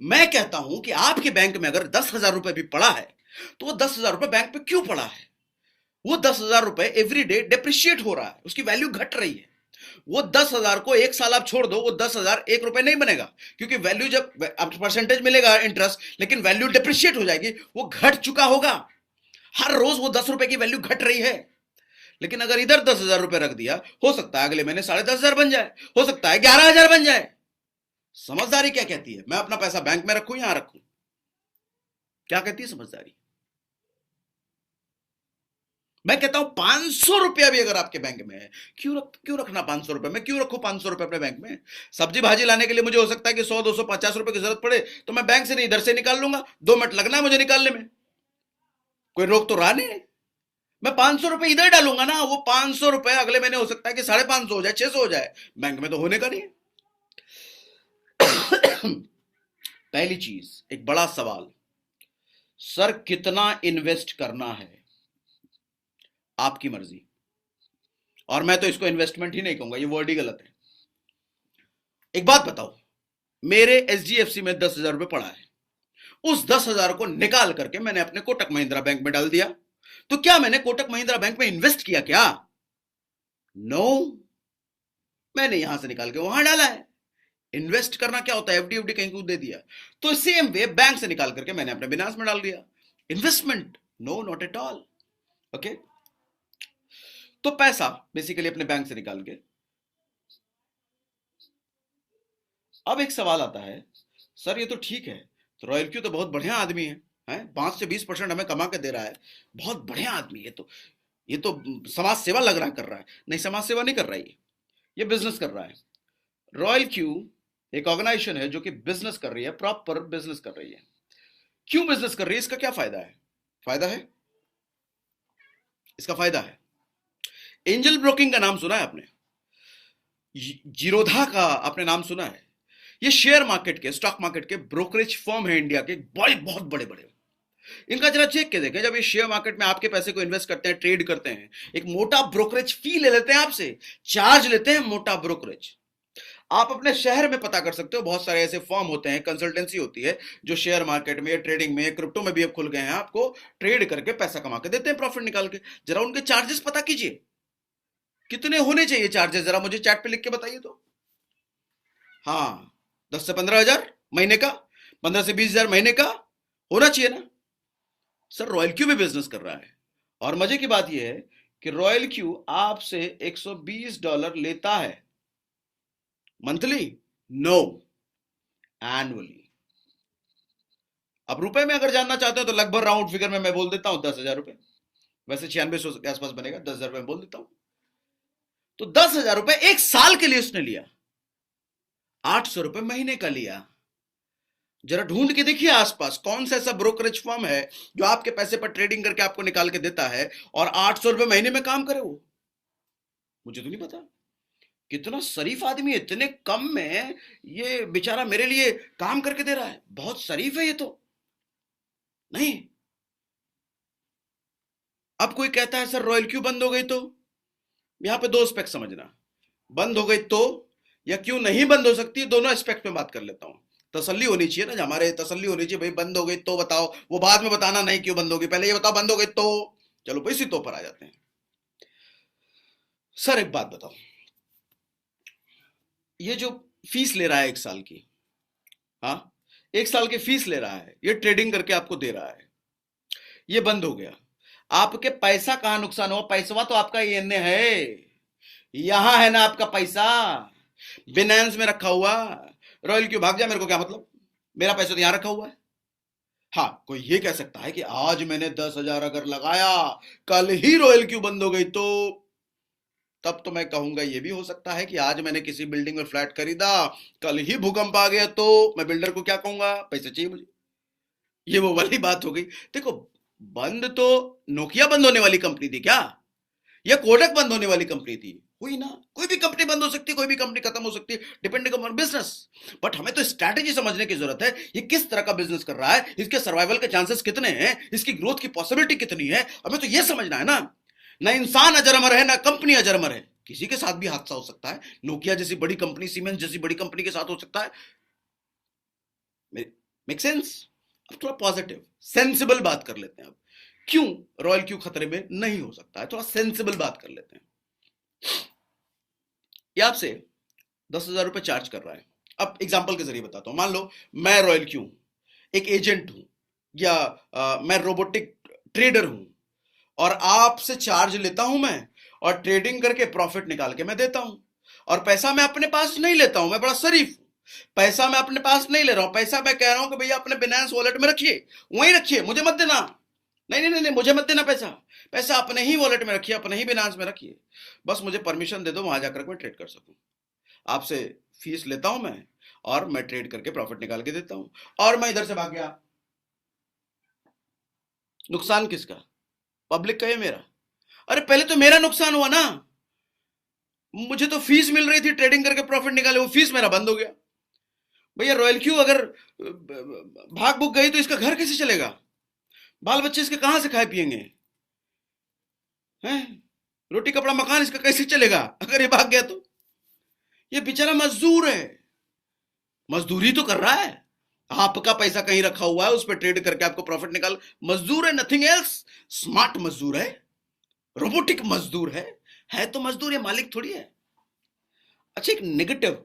मैं कहता हूं कि आपके बैंक में अगर 10,000 रुपए भी पड़ा है तो वो 10,000 रुपए बैंक पे क्यों पड़ा है? वो 10,000 रुपए एवरी डे डिप्रिशिएट हो रहा है, उसकी वैल्यू घट रही है। वो 10,000 को 1 साल आप छोड़ दो, वो 10,000 1 रुपए नहीं बनेगा, क्योंकि वैल्यू जब परसेंटेज मिलेगा इंटरेस्ट, लेकिन वैल्यू डिप्रिशिएट हो जाएगी, वो घट चुका होगा। हर रोज वो 10 रुपए की वैल्यू घट रही है। लेकिन अगर इधर 10,000 रुपए रख दिया, हो सकता है अगले महीने 10,500 बन जाए, हो सकता है 11,000 बन जाए। समझदारी क्या कहती है? मैं अपना पैसा बैंक में रखूं, यहां रखूं? क्या कहती है समझदारी? मैं कहता हूं 500 रुपया भी अगर आपके बैंक में है, क्यों रखना 500 रुपए? मैं क्यों रखूं 500 रुपए अपने बैंक में? सब्जी भाजी लाने के लिए मुझे हो सकता है कि 100 200 50 रुपए की जरूरत पड़े, तो मैं बैंक से नहीं इधर से निकाल लूंगा, 2 मिनट लगना है मुझे निकालने में, कोई रोक तो रहा नहीं। मैं 500 रुपए इधर डालूंगा ना, वो 500 रुपए अगले महीने हो सकता है कि 550 हो जाए, 600 हो जाए, बैंक में तो होने का नहीं है। पहली चीज, एक बड़ा सवाल, सर कितना इन्वेस्ट करना है? आपकी मर्जी। और मैं तो इसको इन्वेस्टमेंट ही नहीं कहूंगा, ये वर्ड ही गलत है। एक बात बताओ, मेरे एचडीएफसी में 10,000 रुपए पड़ा है, उस 10,000 को निकाल करके मैंने अपने कोटक महिंद्रा बैंक में डाल दिया, तो क्या मैंने कोटक महिंद्रा बैंक में इन्वेस्ट किया क्या? नो, मैंने यहां से निकाल के वहां डाला है। इन्वेस्ट करना क्या होता है? एफडी कहीं को दे दिया। तो सेम वे बैंक से निकाल करके मैंने अपने बिनास में डाल दिया। Investment? No, not at all. Okay, तो पैसा बेसिकली अपने बैंक से निकाल के। अब एक सवाल आता है, सर ये तो ठीक है, तो रॉयल क्यू तो बहुत बढ़िया आदमी है 5 से 20% हमें कमा के दे रहा है, बहुत बढ़िया आदमी है, तो ये तो समाज सेवा लग रहा कर रहा है। नहीं, समाज सेवा नहीं कर रहा है, ये बिजनेस कर रहा है। रॉयल क्यू एक ऑर्गेनाइजेशन है जो कि बिजनेस कर रही है, प्रॉपर बिजनेस कर रही है। क्यों बिजनेस कर रही है? इसका क्या फायदा है? फायदा है, इसका फायदा है, एंजल ब्रोकिंग का नाम सुना है आपने? जीरोधा का आपने नाम सुना है? ये शेयर मार्केट के, स्टॉक मार्केट के ब्रोकरेज फर्म है इंडिया के, बहुत बड़े बड़े। इनका जरा चेक के देखें, जब ये शेयर मार्केट में आपके पैसे को इन्वेस्ट करते हैं, ट्रेड करते हैं, एक मोटा ब्रोकरेज फी ले लेते हैं आपसे, चार्ज लेते हैं, मोटा ब्रोकरेज। आप अपने शहर में पता कर सकते हो, बहुत सारे ऐसे फर्म होते हैं, कंसल्टेंसी होती है, जो शेयर मार्केट में, ट्रेडिंग में, क्रिप्टो में भी अब खुल गए हैं, आपको ट्रेड करके पैसा कमा के देते हैं, प्रॉफिट निकाल के। जरा उनके चार्जेस पता कीजिए, कितने होने चाहिए चार्जेस, जरा मुझे चैट पे लिख के बताइए तो। हाँ, 10 से 15,000 महीने का, 15 से 20,000 महीने का होना चाहिए ना। सर रॉयल क्यू भी बिजनेस कर रहा है, और मजे की बात यह है कि रॉयल क्यू आपसे $120 लेता है मंथली, नो, एनुअली। अब रुपए में अगर जानना चाहते हो तो लगभग राउंड फिगर में मैं बोल देता हूं 10,000 रुपए, वैसे 9600 के आसपास बनेगा, 10,000 रुपए बोल देता हूं। तो 10,000 रुपए 1 साल के लिए उसने लिया, 800 रुपए महीने का लिया। जरा ढूंढ के देखिए आसपास कौन सा ऐसा ब्रोकरेज फर्म है जो आपके पैसे पर ट्रेडिंग करके आपको निकाल के देता है और 800 रुपए महीने में काम करे। वो मुझे तो नहीं पता। कितना शरीफ आदमी है, इतने कम में ये बेचारा मेरे लिए काम करके दे रहा है, बहुत शरीफ है ये तो। नहीं, अब कोई कहता है सर रॉयल क्यू बंद हो गई तो यहां पे दो एस्पेक्ट समझना, बंद हो गई तो, या क्यों नहीं बंद हो सकती, दोनों एस्पेक्ट में बात कर लेता हूं। तसल्ली होनी चाहिए ना, हमारे तसल्ली होनी चाहिए भाई, बंद हो गई तो बताओ, वो बाद में बताना नहीं क्यों बंद होगी, पहले ये बताओ बंद हो गई तो। चलो भाई इसी तो पर आ जाते हैं। सर एक बात बताओ, ये जो फीस ले रहा है 1 साल की, हाँ 1 साल की फीस ले रहा है, ये ट्रेडिंग करके आपको दे रहा है, ये बंद हो गया, आपके पैसा कहां नुकसान हुआ, पैसा तो आपका ये है, यहां है ना आपका पैसा, बिनेंस में रखा हुआ। रॉयल क्यों भाग जाए, मेरे को क्या मतलब, मेरा पैसा तो यहां रखा हुआ है। हाँ कोई ये कह सकता है कि आज मैंने 10,000 अगर लगाया, कल ही रॉयल क्यों बंद हो गई तो, तब तो मैं कहूंगा ये भी हो सकता है कि आज मैंने किसी बिल्डिंग में फ्लैट खरीदा, कल ही भूकंप आ गया, तो मैं बिल्डर को क्या कहूंगा, पैसे चाहिए मुझे। ये वो वाली बात हो गई। देखो, बंद तो नोकिया बंद होने वाली कंपनी थी क्या, या कोडक बंद होने वाली कंपनी थी, हुई ना, कोई भी कंपनी बंद हो सकती है, कोई भी कंपनी खत्म हो सकती है, डिपेंडिंग अपॉन बिजनेस। बट हमें तो स्ट्रैटेजी समझने की जरूरत है, ये किस तरह का बिजनेस कर रहा है, इसके सर्वाइवल के चांसेस कितने हैं, इसकी ग्रोथ की पॉसिबिलिटी कितनी है, हमें तो ये समझना है ना। ना इंसान अजर अमर है, ना कंपनी अजर अमर है, किसी के साथ भी हादसा हो सकता है, नोकिया जैसी बड़ी कंपनी, सीमेंस जैसी बड़ी कंपनी के साथ हो सकता है। Make sense. अब थोड़ा पॉजिटिव सेंसिबल बात कर लेते हैं। अब क्यों रॉयल क्यों खतरे में नहीं हो सकता है, थोड़ा सेंसिबल बात कर लेते हैं। ये आपसे 10,000 रुपए चार्ज कर रहा है। अब एग्जांपल के जरिए बताता हूं, मान लो मैं रॉयल क्यों एक एजेंट हूं, या मैं रोबोटिक ट्रेडर हूं, और आपसे चार्ज लेता हूं मैं, और ट्रेडिंग करके प्रॉफिट निकाल के मैं देता हूं, और पैसा मैं अपने पास नहीं लेता हूं, मैं बड़ा शरीफ हूं, पैसा मैं अपने पास नहीं ले रहा हूं, पैसा मैं कह रहा हूं कि भैया अपने बिनेंस वॉलेट में रखिए, वहीं रखिए, मुझे मत देना, नहीं नहीं नहीं नहीं, मुझे मत देना पैसा, पैसा अपने ही वॉलेट में रखिए, अपने ही बिनेंस में रखिए, बस मुझे परमिशन दे दो वहां जाकर मैं ट्रेड कर सकूं, आपसे फीस लेता हूं मैं, और मैं ट्रेड करके प्रॉफिट निकाल के देता हूं, और मैं इधर से भाग गया, नुकसान किसका, पब्लिक का है मेरा। अरे पहले तो मेरा नुकसान हुआ ना, मुझे तो फीस मिल रही थी, ट्रेडिंग करके प्रॉफिट निकाले, वो फीस मेरा बंद हो गया। भैया रॉयल क्यू अगर भाग भूग गई तो इसका घर कैसे चलेगा, बाल बच्चे इसके कहां से खाए पिएंगे, हैं, रोटी कपड़ा मकान इसका कैसे चलेगा अगर ये भाग गया तो। ये बेचारा मजदूर है, मजदूरी तो कर रहा है, आपका पैसा कहीं रखा हुआ है, उस पर ट्रेड करके आपको प्रॉफिट निकाल, मजदूर है, नथिंग एल्स, स्मार्ट मजदूर है, रोबोटिक मजदूर है तो मजदूर, है मालिक थोड़ी है। अच्छा एक नेगेटिव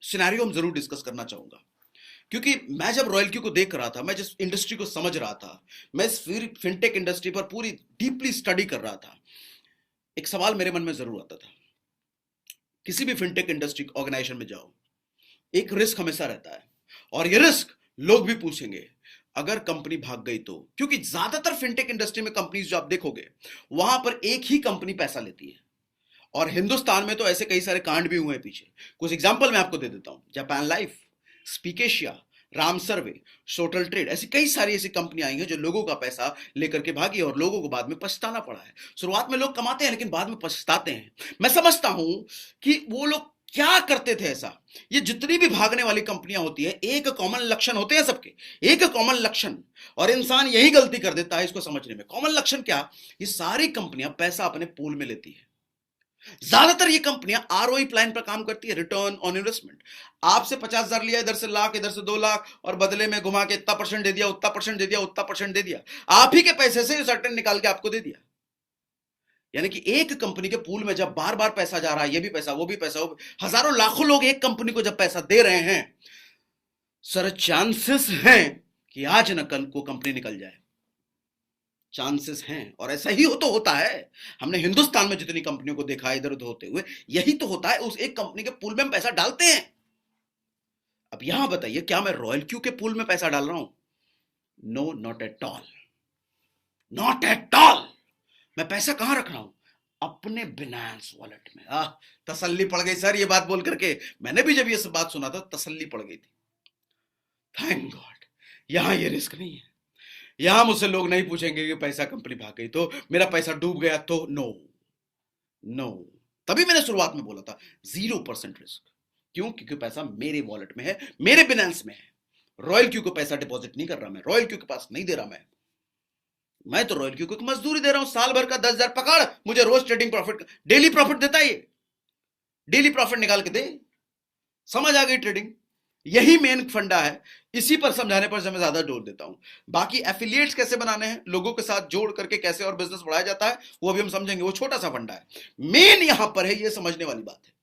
सिनेरियो हम जरूर डिस्कस करना चाहूंगा, क्योंकि मैं जब रॉयल क्यू को देख रहा था, मैं जिस इंडस्ट्री को समझ रहा था, मैं इस फिनटेक इंडस्ट्री पर पूरी डीपली स्टडी कर रहा था, एक सवाल मेरे मन में जरूर आता था, किसी भी फिनटेक इंडस्ट्री ऑर्गेनाइजेशन में जाओ, एक रिस्क हमेशा रहता है, और ये रिस्क लोग भी पूछेंगे अगर कंपनी भाग गई तो, क्योंकि ज्यादातर फिनटेक इंडस्ट्री में कंपनीज जो आप देखोगे वहां पर एक ही कंपनी पैसा लेती है, और हिंदुस्तान में तो ऐसे कई सारे कांड भी हुए हैं पीछे। कुछ एग्जांपल मैं आपको दे देता हूं, जापान लाइफ, स्पीकेशिया, राम सर्वे, सोटल ट्रेड, ऐसी कई सारी ऐसी कंपनियां आई हैं जो लोगों का पैसा लेकर के भागी, और लोगों को बाद में पछताना पड़ा है। शुरुआत में लोग कमाते हैं लेकिन बाद में पछताते हैं। मैं समझता हूं कि वो लोग क्या करते थे ऐसा। ये जितनी भी भागने वाली कंपनियां होती है, एक कॉमन लक्षण होते हैं सबके, एक कॉमन लक्षण, और इंसान यही गलती कर देता है इसको समझने में। कॉमन लक्षण क्या, ये सारी कंपनियां पैसा अपने पूल में लेती है। ज्यादातर ये कंपनियां आरओई प्लान पर काम करती है, रिटर्न ऑन इन्वेस्टमेंट। आपसे 50,000 लिया, इधर से लाख, इधर से 2 लाख, और बदले में घुमा के इतना परसेंट दे दिया, उतना परसेंट दे दिया, उतना परसेंट दे दिया, आप ही के पैसे से सर्टेन निकाल के आपको दे दिया। यानी कि एक कंपनी के पूल में जब बार बार पैसा जा रहा है, ये भी पैसा, वो भी पैसा, वो भी, हजारों लाखों लोग एक कंपनी को जब पैसा दे रहे हैं, सर चांसेस हैं कि आज न कल को कंपनी निकल जाए, चांसेस हैं, और ऐसा ही तो होता है। हमने हिंदुस्तान में जितनी कंपनियों को देखा है इधर उधर होते हुए, यही तो होता है, उस एक कंपनी के पूल में हम पैसा डालते हैं। अब यहां बताइए, क्या मैं रॉयल क्यू के पूल में पैसा डाल रहा हूं? No, not at all, not at all. मैं पैसा कहां रख रहा हूं? अपने बिनेंस वॉलेट में। तसल्ली पड़ गई सर ये बात बोल करके, मैंने भी जब ये सब बात सुना था तसल्ली पड़ गई थी। थैंक गॉड, यहां ये रिस्क नहीं है, यहां मुझसे लोग नहीं पूछेंगे कि पैसा कंपनी भाग गई तो, मेरा पैसा डूब गया तो, नो नो। तभी मैंने शुरुआत में बोला था 0% रिस्क। क्यों? क्योंकि पैसा मेरे वॉलेट में है, मेरे बिनेंस में है। रॉयल क्यू को पैसा डिपॉजिट नहीं कर रहा मैं, रॉयल क्यू के पास नहीं दे रहा मैं मैं तो रॉयल क्यू को मजदूरी दे रहा हूं, साल भर का 10,000 पकड़, मुझे रोज ट्रेडिंग प्रॉफिट, डेली प्रॉफिट देता है, ये डेली प्रॉफिट निकाल के दे। समझ आ गई ट्रेडिंग? यही मेन फंडा है, इसी पर समझाने पर मैं ज्यादा जोर देता हूं। बाकी एफिलिएट्स कैसे बनाने हैं, लोगों के साथ जोड़ करके कैसे और बिजनेस बढ़ाया जाता है, वो अभी हम समझेंगे, वो छोटा सा फंडा है। मेन यहां पर है, ये समझने वाली बात है।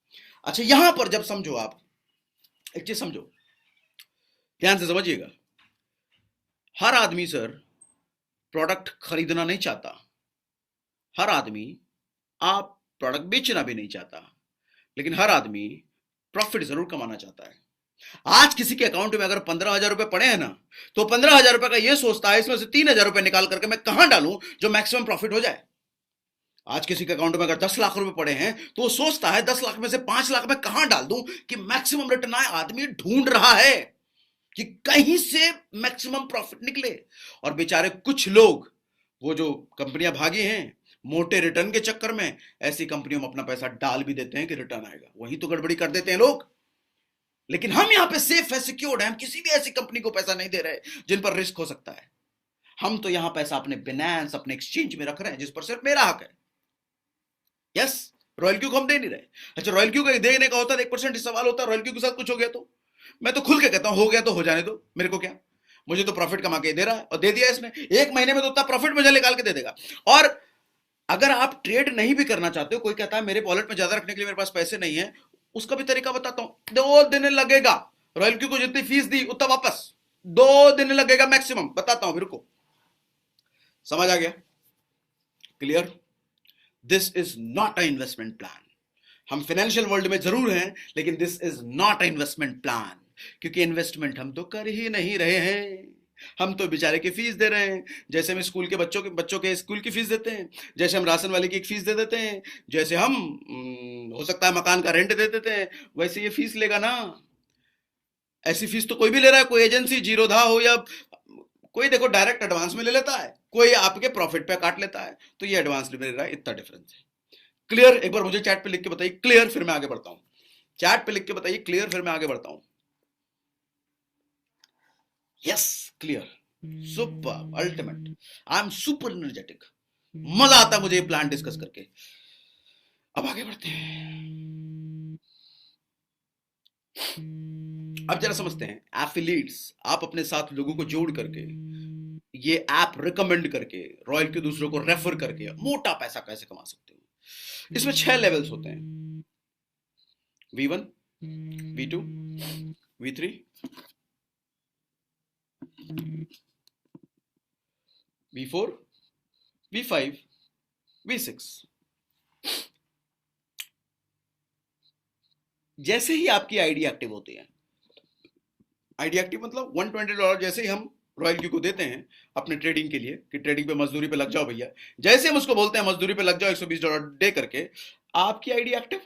अच्छा, यहां पर जब समझो, आप एक चीज समझो, ध्यान से समझिएगा। हर आदमी सर प्रोडक्ट खरीदना नहीं चाहता, हर आदमी आप प्रोडक्ट बेचना भी नहीं चाहता, लेकिन हर आदमी प्रॉफिट जरूर कमाना चाहता है। आज किसी के अकाउंट में अगर 15,000 रुपए पड़े हैं ना, तो 15,000 रुपए का ये सोचता है इसमें से 3,000 रुपए निकाल करके मैं कहां डालूं जो मैक्सिमम प्रॉफिट हो जाए। आज किसी के अकाउंट में अगर 10 लाख रुपए पड़े हैं, तो वो सोचता है 10 लाख में से 5 लाख में कहां डाल दूं कि मैक्सिमम रिटर्न आए। आदमी ढूंढ रहा है कि कहीं से मैक्सिमम प्रॉफिट निकले। और बेचारे कुछ लोग, वो जो कंपनियां भागी हैं मोटे रिटर्न के चक्कर में, ऐसी कंपनियों में अपना पैसा डाल भी देते हैं कि रिटर्न आएगा, वही तो गड़बड़ी कर देते हैं लोग। लेकिन हम यहां पे सेफ है, सिक्योर्ड है, हम किसी भी ऐसी कंपनी को पैसा नहीं दे रहे जिन पर रिस्क हो सकता है। हम तो यहां पैसा अपने बिनेंस, अपने एक्सचेंज में रख रहे हैं, जिस पर सिर्फ मेरा हक है। यस, रॉयल क्यू को हम दे नहीं रहे। अच्छा, रॉयल क्यू का देने का होता है 1% सवाल होता है, रॉयल क्यू के साथ कुछ हो गया तो मैं तो खुल के कहता हूं, हो गया तो हो जाने दो, मेरे को क्या, मुझे तो प्रॉफिट कमा के दे रहा है, और दे दिया इसने, 1 महीने में तो उतना प्रॉफिट मुझे निकाल के दे देगा। और अगर आप ट्रेड नहीं भी करना चाहते हो, कोई कहता है मेरे वॉलेट में ज्यादा रखने के लिए मेरे पास पैसे नहीं है, उसका भी तरीका बताता हूं। 2 दिन लगेगा, रॉयल क्यू को जितनी फीस दी उतना वापस 2 दिन लगेगा मैक्सिमम, बताता हूं, रुको। समझ आ गया? Clear? This is not a investment plan. हम फाइनेंशियल वर्ल्ड में जरूर हैं, लेकिन this is not a investment plan, क्योंकि इन्वेस्टमेंट हम तो कर ही नहीं रहे हैं। हम तो बेचारे की फीस दे रहे हैं, जैसे हम स्कूल के बच्चों के स्कूल की फीस देते हैं, जैसे हम राशन वाले की एक फीस दे देते हैं, जैसे हम हो सकता है मकान का रेंट दे देते हैं, वैसे ये फीस लेगा ना। ऐसी फीस तो कोई भी ले रहा है, कोई एजेंसी जीरोधा हो या कोई, देखो डायरेक्ट एडवांस में ले लेता है, कोई आपके प्रॉफिट पे काट लेता है, तो ये एडवांस ले रहा है, इतना डिफरेंस है। क्लियर? एक बार मुझे चैट पे लिख के बताइए क्लियर, फिर मैं आगे बढ़ता हूं। चैट पे लिख के बताइए क्लियर, फिर मैं आगे बढ़ता हूं। Yes, clear, super, ultimate, I am super energetic, मजा आता है मुझे ये प्लान डिस्कस करके। अब आगे बढ़ते हैं। अब जरा समझते हैं एफिलिएट्स। आप अपने साथ लोगों को जोड़ करके, ये ऐप रिकमेंड करके, रॉयल के दूसरों को रेफर करके मोटा पैसा कैसे कमा सकते हो। इसमें 6 लेवल्स होते हैं, V1, V2, V3, V4, V5, V6। जैसे ही आपकी आईडी एक्टिव होती है, आईडी एक्टिव मतलब $120 जैसे ही हम रॉयल क्यू को देते हैं अपने ट्रेडिंग के लिए कि ट्रेडिंग पे मजदूरी पे लग जाओ भैया, जैसे हम उसको बोलते हैं मजदूरी पे लग जाओ $120 दे करके, आपकी आईडी एक्टिव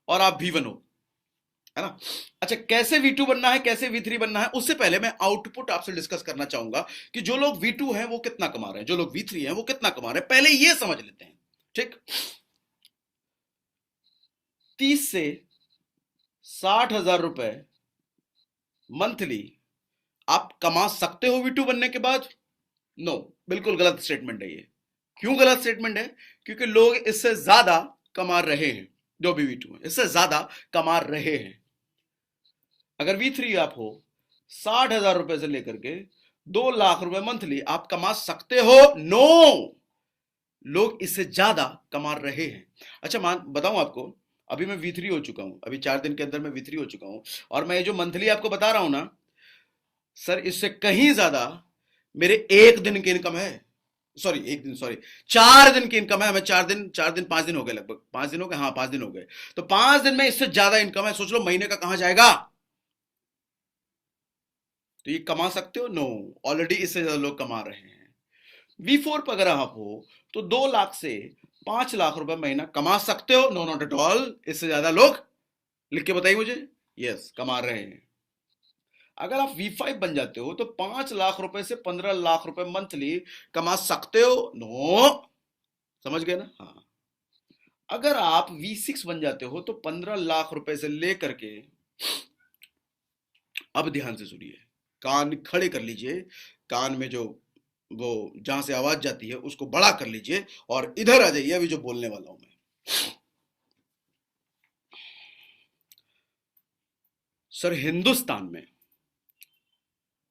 और आप V1 हो, है ना। अच्छा, कैसे V2 बनना है, कैसे V3 बनना है, उससे पहले मैं आउटपुट आपसे डिस्कस करना चाहूंगा कि जो लोग V2 हैं वो कितना कमा रहे हैं, जो लोग V3 हैं वो कितना कमा रहे हैं, पहले ये समझ लेते हैं। ठीक, 30 से 60,000 रुपए मंथली आप कमा सकते हो V2 बनने के बाद? नो, बिल्कुल गलत स्टेटमेंट है ये। क्यों गलत स्टेटमेंट है? क्योंकि लोग इससे ज्यादा कमा रहे हैं, जो भी V2 है इससे ज्यादा कमा रहे हैं। अगर V3 आप हो, 60,000 रुपए से लेकर के 2 लाख रुपए मंथली आप कमा सकते हो? नो, लोग इससे ज्यादा कमा रहे हैं। अच्छा, बताऊं आपको, अभी मैं V3 हो चुका हूं, अभी 4 दिन के अंदर मैं V3 हो चुका हूं, और मैं ये जो मंथली आपको बता रहा हूं ना सर, इससे कहीं ज्यादा मेरे 1 दिन की इनकम है। सॉरी, 1 दिन, सॉरी, 4 दिन की इनकम है। मैं 4 दिन 5 दिन हो गए, लगभग 5 दिन हो गए, हाँ 5 दिन हो गए, तो 5 दिन में इससे ज्यादा इनकम है। सोच लो महीने का कहां जाएगा। तो ये कमा सकते हो? नो, ऑलरेडी इससे ज्यादा लोग कमा रहे हैं। V4 पर अगर आप हो तो 2 लाख से 5 लाख रुपए महीना कमा सकते हो? नो, नॉट एट ऑल, इससे ज्यादा लोग, लिख के बताइए मुझे, यस, कमा रहे हैं। अगर आप V5 बन जाते हो तो 5 लाख रुपए से 15 लाख रुपए मंथली कमा सकते हो? नो, समझ गए ना? हाँ। अगर आप V6 बन जाते हो तो 15 लाख रुपए से लेकर के, अब ध्यान से सुनिए, कान खड़े कर लीजिए, कान में जो वो जहां से आवाज जाती है उसको बड़ा कर लीजिए और इधर आ जाइए, अभी जो बोलने वाला हूं मैं। सर, हिंदुस्तान में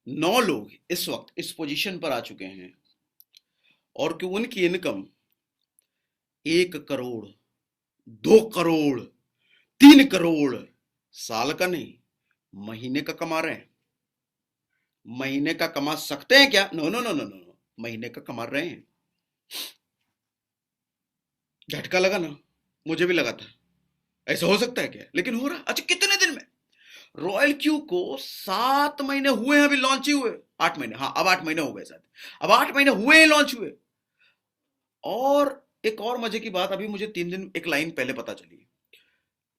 9 लोग इस वक्त इस पोजीशन पर आ चुके हैं और कि उनकी इनकम 1 करोड़, 2 करोड़, 3 करोड़ साल का नहीं, महीने का कमा रहे हैं। महीने का कमा सकते हैं क्या? No no no no no, महीने का कमा रहे हैं। झटका लगा ना, मुझे भी लगा था ऐसा हो सकता है क्या, लेकिन हो रहा। अच्छा, कितने दिन में? रॉयल क्यू को 7 महीने हुए हैं अभी लॉन्च ही हुए। 8 महीने, हाँ अब 8 महीने हो गए शायद। अब 8 महीने हुए हैं लॉन्च हुए। और एक और मजे की बात, अभी मुझे 3 दिन एक लाइन पहले पता चली,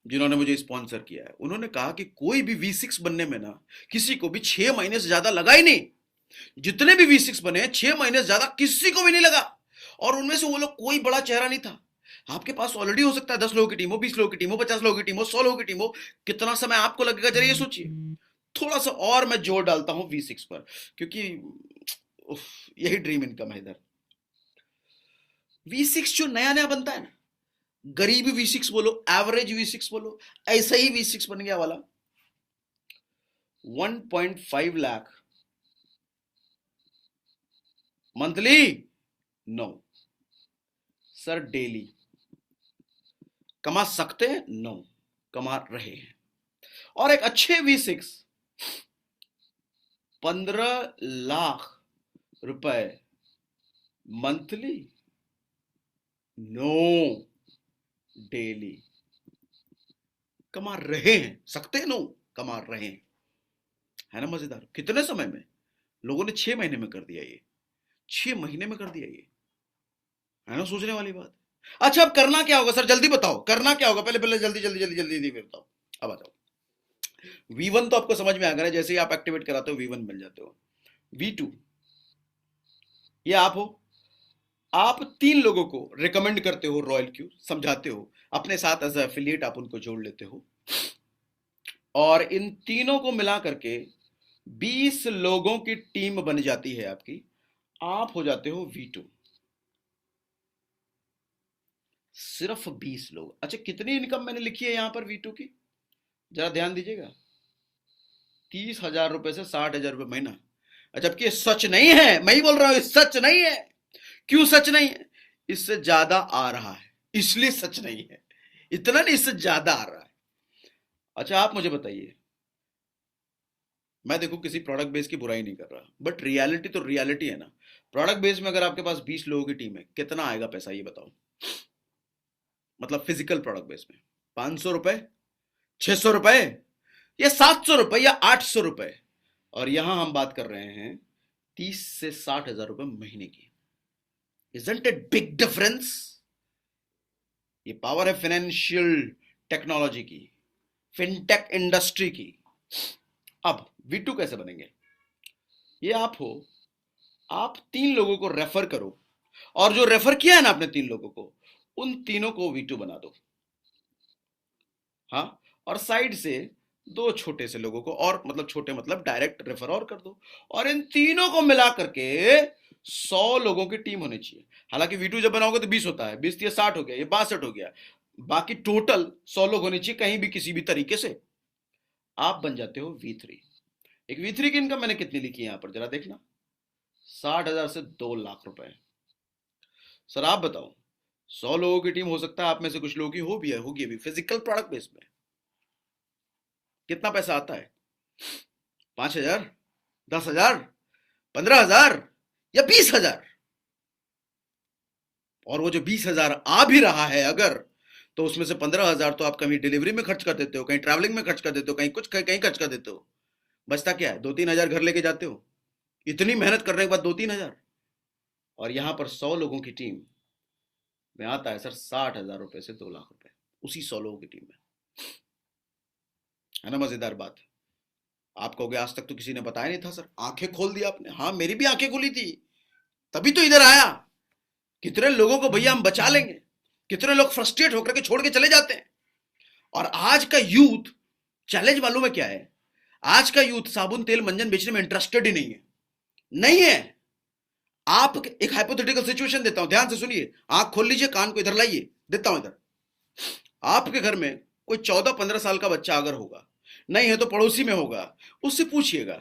जिन्होंने मुझे स्पॉन्सर किया है, उन्होंने कहा कि कोई भी V6 बनने में ना किसी को भी 6 महीने से ज्यादा लगा ही नहीं। जितने भी V6 बने 6 महीने से ज्यादा किसी को भी नहीं लगा। और उनमें से वो लोग कोई बड़ा चेहरा नहीं था। आपके पास ऑलरेडी हो सकता है 10 लोगों की टीम हो, 20 लोगों की टीम हो, 50 लोगों की टीम हो, 100 लोगों की टीम हो। कितना समय आपको लगेगा जरा ये सोचिए। थोड़ा सा और मैं जोर डालता हूं V6 पर, क्योंकि उफ, यही ड्रीम इनकम है इधर। V6 जो नया नया बनता है ना, गरीब V6 बोलो, एवरेज V6 बोलो, ऐसा ही V6 बन गया वाला। 1.5 lakh monthly, no sir, daily कमा सकते हैं, नो कमा रहे हैं। और एक अच्छे V6 15 लाख रुपए मंथली, नो डेली कमा रहे हैं। सकते हैं, नो कमा रहे हैं। है ना मजेदार? कितने समय में? लोगों ने 6 महीने में कर दिया ये। 6 महीने में कर दिया ये। है ना सोचने वाली बात? अच्छा, अब करना क्या होगा सर, जल्दी बताओ, करना क्या होगा? पहले पहले जल्दी जल्दी जल्दी जल्दी जल्दी बताओ। अब आ जाओ। V1 तो आपको समझ में आ गया, जैसे ही आप एक्टिवेट कराते हो V1 मिल जाते हो। V2 ये आप हो। आप 3 लोगों को रिकमेंड करते हो रॉयल क्यू, समझाते हो अपने साथ एज एफिलिएट, आप उनको जोड़ लेते हो और इन तीनों को मिला करके 20 लोगों की टीम बन जाती है आपकी। आप हो जाते हो V2। सिर्फ 20 लोग। अच्छा, कितनी इनकम मैंने लिखी है यहां पर V2 की, जरा ध्यान दीजिएगा। 30,000 रुपए से 60,000 रुपए महीना। जबकि ये सच नहीं है, मैं ही बोल रहा हूं, सच नहीं है। क्यों सच नहीं है? इससे ज्यादा आ रहा है, इसलिए सच नहीं है। इतना नहीं, इससे ज्यादा आ रहा है। अच्छा, आप मुझे बताइए, मैं देखो किसी प्रोडक्ट बेस की बुराई नहीं कर रहा, बट रियलिटी तो रियलिटी है ना। प्रोडक्ट बेस में अगर आपके पास 20 लोगों की टीम है, कितना आएगा पैसा ये बताओ? मतलब फिजिकल प्रोडक्ट बेस में 500 रुपए, 600 रुपए, या 700 रुपए, या 800 रुपए। और यहां हम बात कर रहे हैं 30 से 60 हजार रुपए महीने की। Isn't it big difference? ये पावर है फाइनेंशियल टेक्नोलॉजी की, फिनटेक इंडस्ट्री की। अब V2 कैसे बनेंगे? ये आप हो। आप 3 लोगों को रेफर करो और जो रेफर किया है ना आपने 3 लोगों को, उन तीनों को V2 बना दो। हाँ, और साइड से 2 छोटे से लोगों को, और मतलब छोटे मतलब डायरेक्ट रेफर और कर दो। और इन तीनों को मिला करके 100 लोगों की टीम होनी चाहिए। हालांकि V2 जब बनाओगे तो 20 होता है, 20 या 60 हो गया, ये 62 हो गया। बाकी टोटल 100 लोग होने चाहिए कहीं भी किसी भी तरीके से। आप बन जाते हो V3। एक V3 की इनकम मैंने कितनी लिखी है यहां पर, जरा देखना। 60,000 से 2 लाख रुपए। सर आप बताओ, 100 लोगों की टीम हो सकता है आप में से कुछ लोगों की हो भी है, होगी अभी फिजिकल प्रोडक्ट बेस में। कितना पैसा आता है? 5,000, 10,000, 15,000 या 20,000? और वो जो 20,000 आ भी रहा है अगर, तो उसमें से 15,000 तो आप कहीं डिलीवरी में खर्च कर देते हो, कहीं ट्रैवलिंग में खर्च कर देते हो, कहीं कुछ कहीं खर्च कर देते हो। बचता क्या है? 2-3 हजार घर लेके जाते हो। इतनी मेहनत करने के बाद 2-3 हजार। और यहां पर 100 लोगों की टीम में आता है सर 60,000 रुपए से 2 लाख रुपए, उसी 100 लोगों की टीम में। है ना मजेदार बात? आप कहोगे आज तक तो किसी ने बताया नहीं था सर, आंखें खोल दी आपने। हाँ, मेरी भी आंखें खुली थी, तभी तो इधर आया। कितने लोगों को भैया हम बचा लेंगे, कितने लोग फ्रस्ट्रेट होकर के छोड़ के चले जाते हैं। और आज का यूथ, चैलेंज मालूम है क्या है? आज का यूथ साबुन तेल मंजन बेचने में इंटरेस्टेड ही नहीं है। नहीं है। आप एक हाइपोथेटिकल सिचुएशन देता हूं, ध्यान से सुनिए, आंख खोल लीजिए, कान को इधर लाइए, देता हूं इधर। आपके घर में कोई 14-15 साल का बच्चा अगर होगा, नहीं है तो पड़ोसी में होगा, उससे पूछिएगा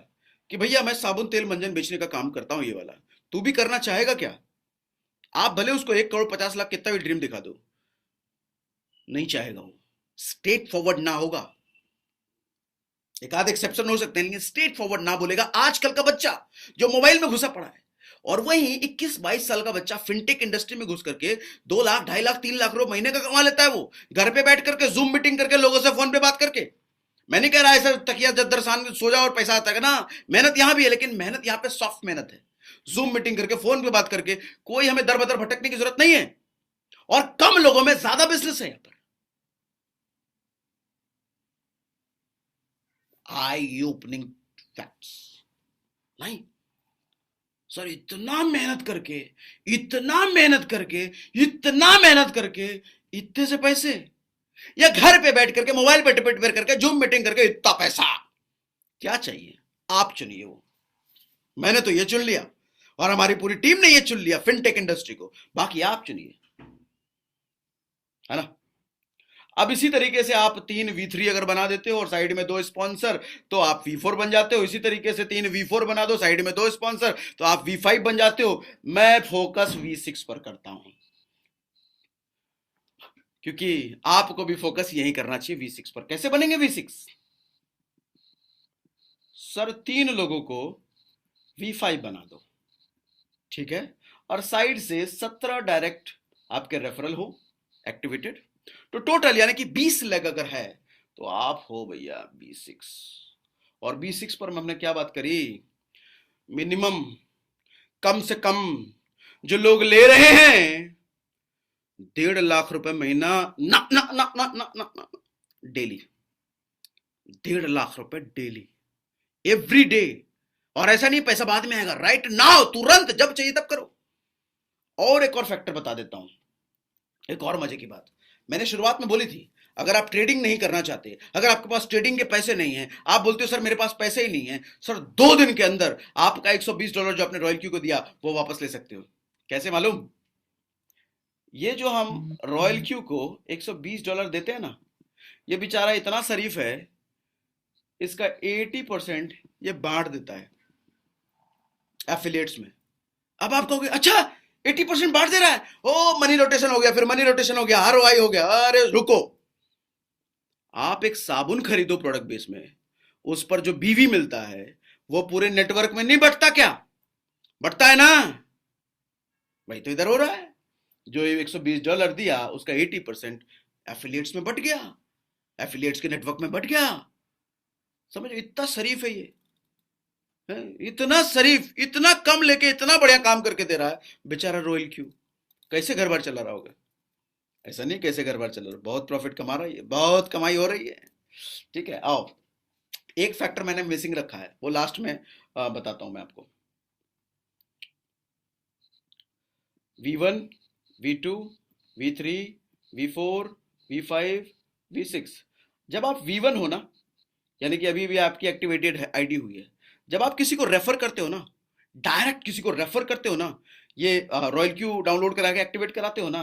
कि भैया मैं साबुन तेल मंजन बेचने का काम करता हूं, ये वाला तू भी करना चाहेगा क्या? आप भले उसको 1 करोड़ 50 लाख कितना भी ड्रीम दिखा दो, नहीं चाहेगा वो, स्ट्रेट फॉरवर्ड ना होगा। एक आध एक्सेप्शन हो सकते हैं, लेकिन स्ट्रेट फॉरवर्ड ना बोलेगा आजकल का बच्चा जो मोबाइल में घुसा पड़ा है। और वहीं 21-22 साल का बच्चा फिनटेक इंडस्ट्री में घुस करके 2 लाख 2.5 लाख 3 लाख रुपए महीने का कमा लेता है, वो घर पे बैठ करके जूम मीटिंग करके लोगों से फोन पे बात करके। मैं नहीं कह रहा है सर तकिया जद्दर सान के सो जाओ और पैसा आता है ना, मेहनत यहां भी है, लेकिन मेहनत यहां पे सॉफ्ट मेहनत है। जूम मीटिंग करके फोन पे बात करके कोई हमें दर बदर भटकने की जरूरत नहीं है, और कम लोगों में ज्यादा बिजनेस है यहां पर। आई ओपनिंग फैक्ट्स। नहीं सर, इतना मेहनत करके, इतना मेहनत करके, इतना मेहनत करके इतने से पैसे, या घर पे बैठ करके मोबाइल पे टिपट पर करके जूम मीटिंग करके इतना पैसा, क्या चाहिए? आप चुनिए वो। मैंने तो ये चुन लिया और हमारी पूरी टीम ने ये चुन लिया फिनटेक इंडस्ट्री को, बाकी आप चुनिए, है ना? अब इसी तरीके से आप 3 V3 अगर बना देते हो और साइड में 2 स्पॉन्सर, तो आप V4 बन जाते हो। इसी तरीके से 3 V4 बना दो, साइड में 2 स्पॉन्सर, तो आप V5 बन जाते हो। मैं फोकस V6 पर करता हूं, क्योंकि आपको भी फोकस यही करना चाहिए V6 पर। कैसे बनेंगे V6? सर 3 लोगों को V5 बना दो, ठीक है, और साइड से 17 डायरेक्ट आपके रेफरल हो एक्टिवेटेड, तो टोटल यानी कि 20 लेग अगर है तो आप हो भैया B6। और B6 पर हमने क्या बात करी? मिनिमम, कम से कम जो लोग ले रहे हैं 1.5 लाख रुपए महीना, ना ना ना ना ना ना, ना डेली, 1.5 लाख रुपए डेली, एवरी डे। और ऐसा नहीं पैसा बाद में आएगा, राइट नाउ, तुरंत, जब चाहिए तब करो। और एक और फैक्टर बता देता हूं, एक और मजे की बात मैंने शुरुआत में बोली थी। अगर आप ट्रेडिंग नहीं करना चाहते, अगर आपके पास ट्रेडिंग के पैसे नहीं है, आप बोलते हो सर मेरे पास पैसे ही नहीं है, सर 2 दिन के अंदर आपका $120 जो आपने रॉयल क्यू को दिया वो वापस ले सकते हो। कैसे मालूम? ये जो हम रॉयल क्यू को $120 देते हैं ना, ये बेचारा इतना शरीफ है, इसका 80% ये बांट देता है एफिलिएट्स में। अब आप कहोगे अच्छा 80% बांट दे रहा है, ओ मनी रोटेशन हो गया, फिर मनी रोटेशन हो गया, आरओआई हो गया। अरे रुको, आप एक साबुन खरीदो प्रोडक्ट बेस में, उस पर जो बीवी मिलता है वो पूरे नेटवर्क में नहीं बटता क्या? बटता है ना? वही तो इधर हो रहा है। जो $120 दिया उसका 80% एफिलिएट्स में बट गया, एफिलिएट्स के नेटवर्क में बट गया। समझो, इतना शरीफ है ये, इतना शरीफ, इतना कम लेके इतना बढ़िया काम करके दे रहा है बेचारा रॉयल क्यू। कैसे घर बार चला रहा होगा? ऐसा नहीं कैसे घर बार चला रहा, बहुत प्रॉफिट कमा रहा है, बहुत कमाई हो रही है। ठीक है, आओ एक फैक्टर मैंने मिसिंग रखा है, वो लास्ट में बताता हूं मैं आपको। V1, V2, V3, V4, V5, V6। जब आप V1 हो ना, यानी कि अभी भी आपकी एक्टिवेटेड आईडी हुई है, जब आप किसी को रेफर करते हो ना, डायरेक्ट किसी को रेफर करते हो ना, ये रॉयल क्यू डाउनलोड करा के एक्टिवेट कराते हो ना,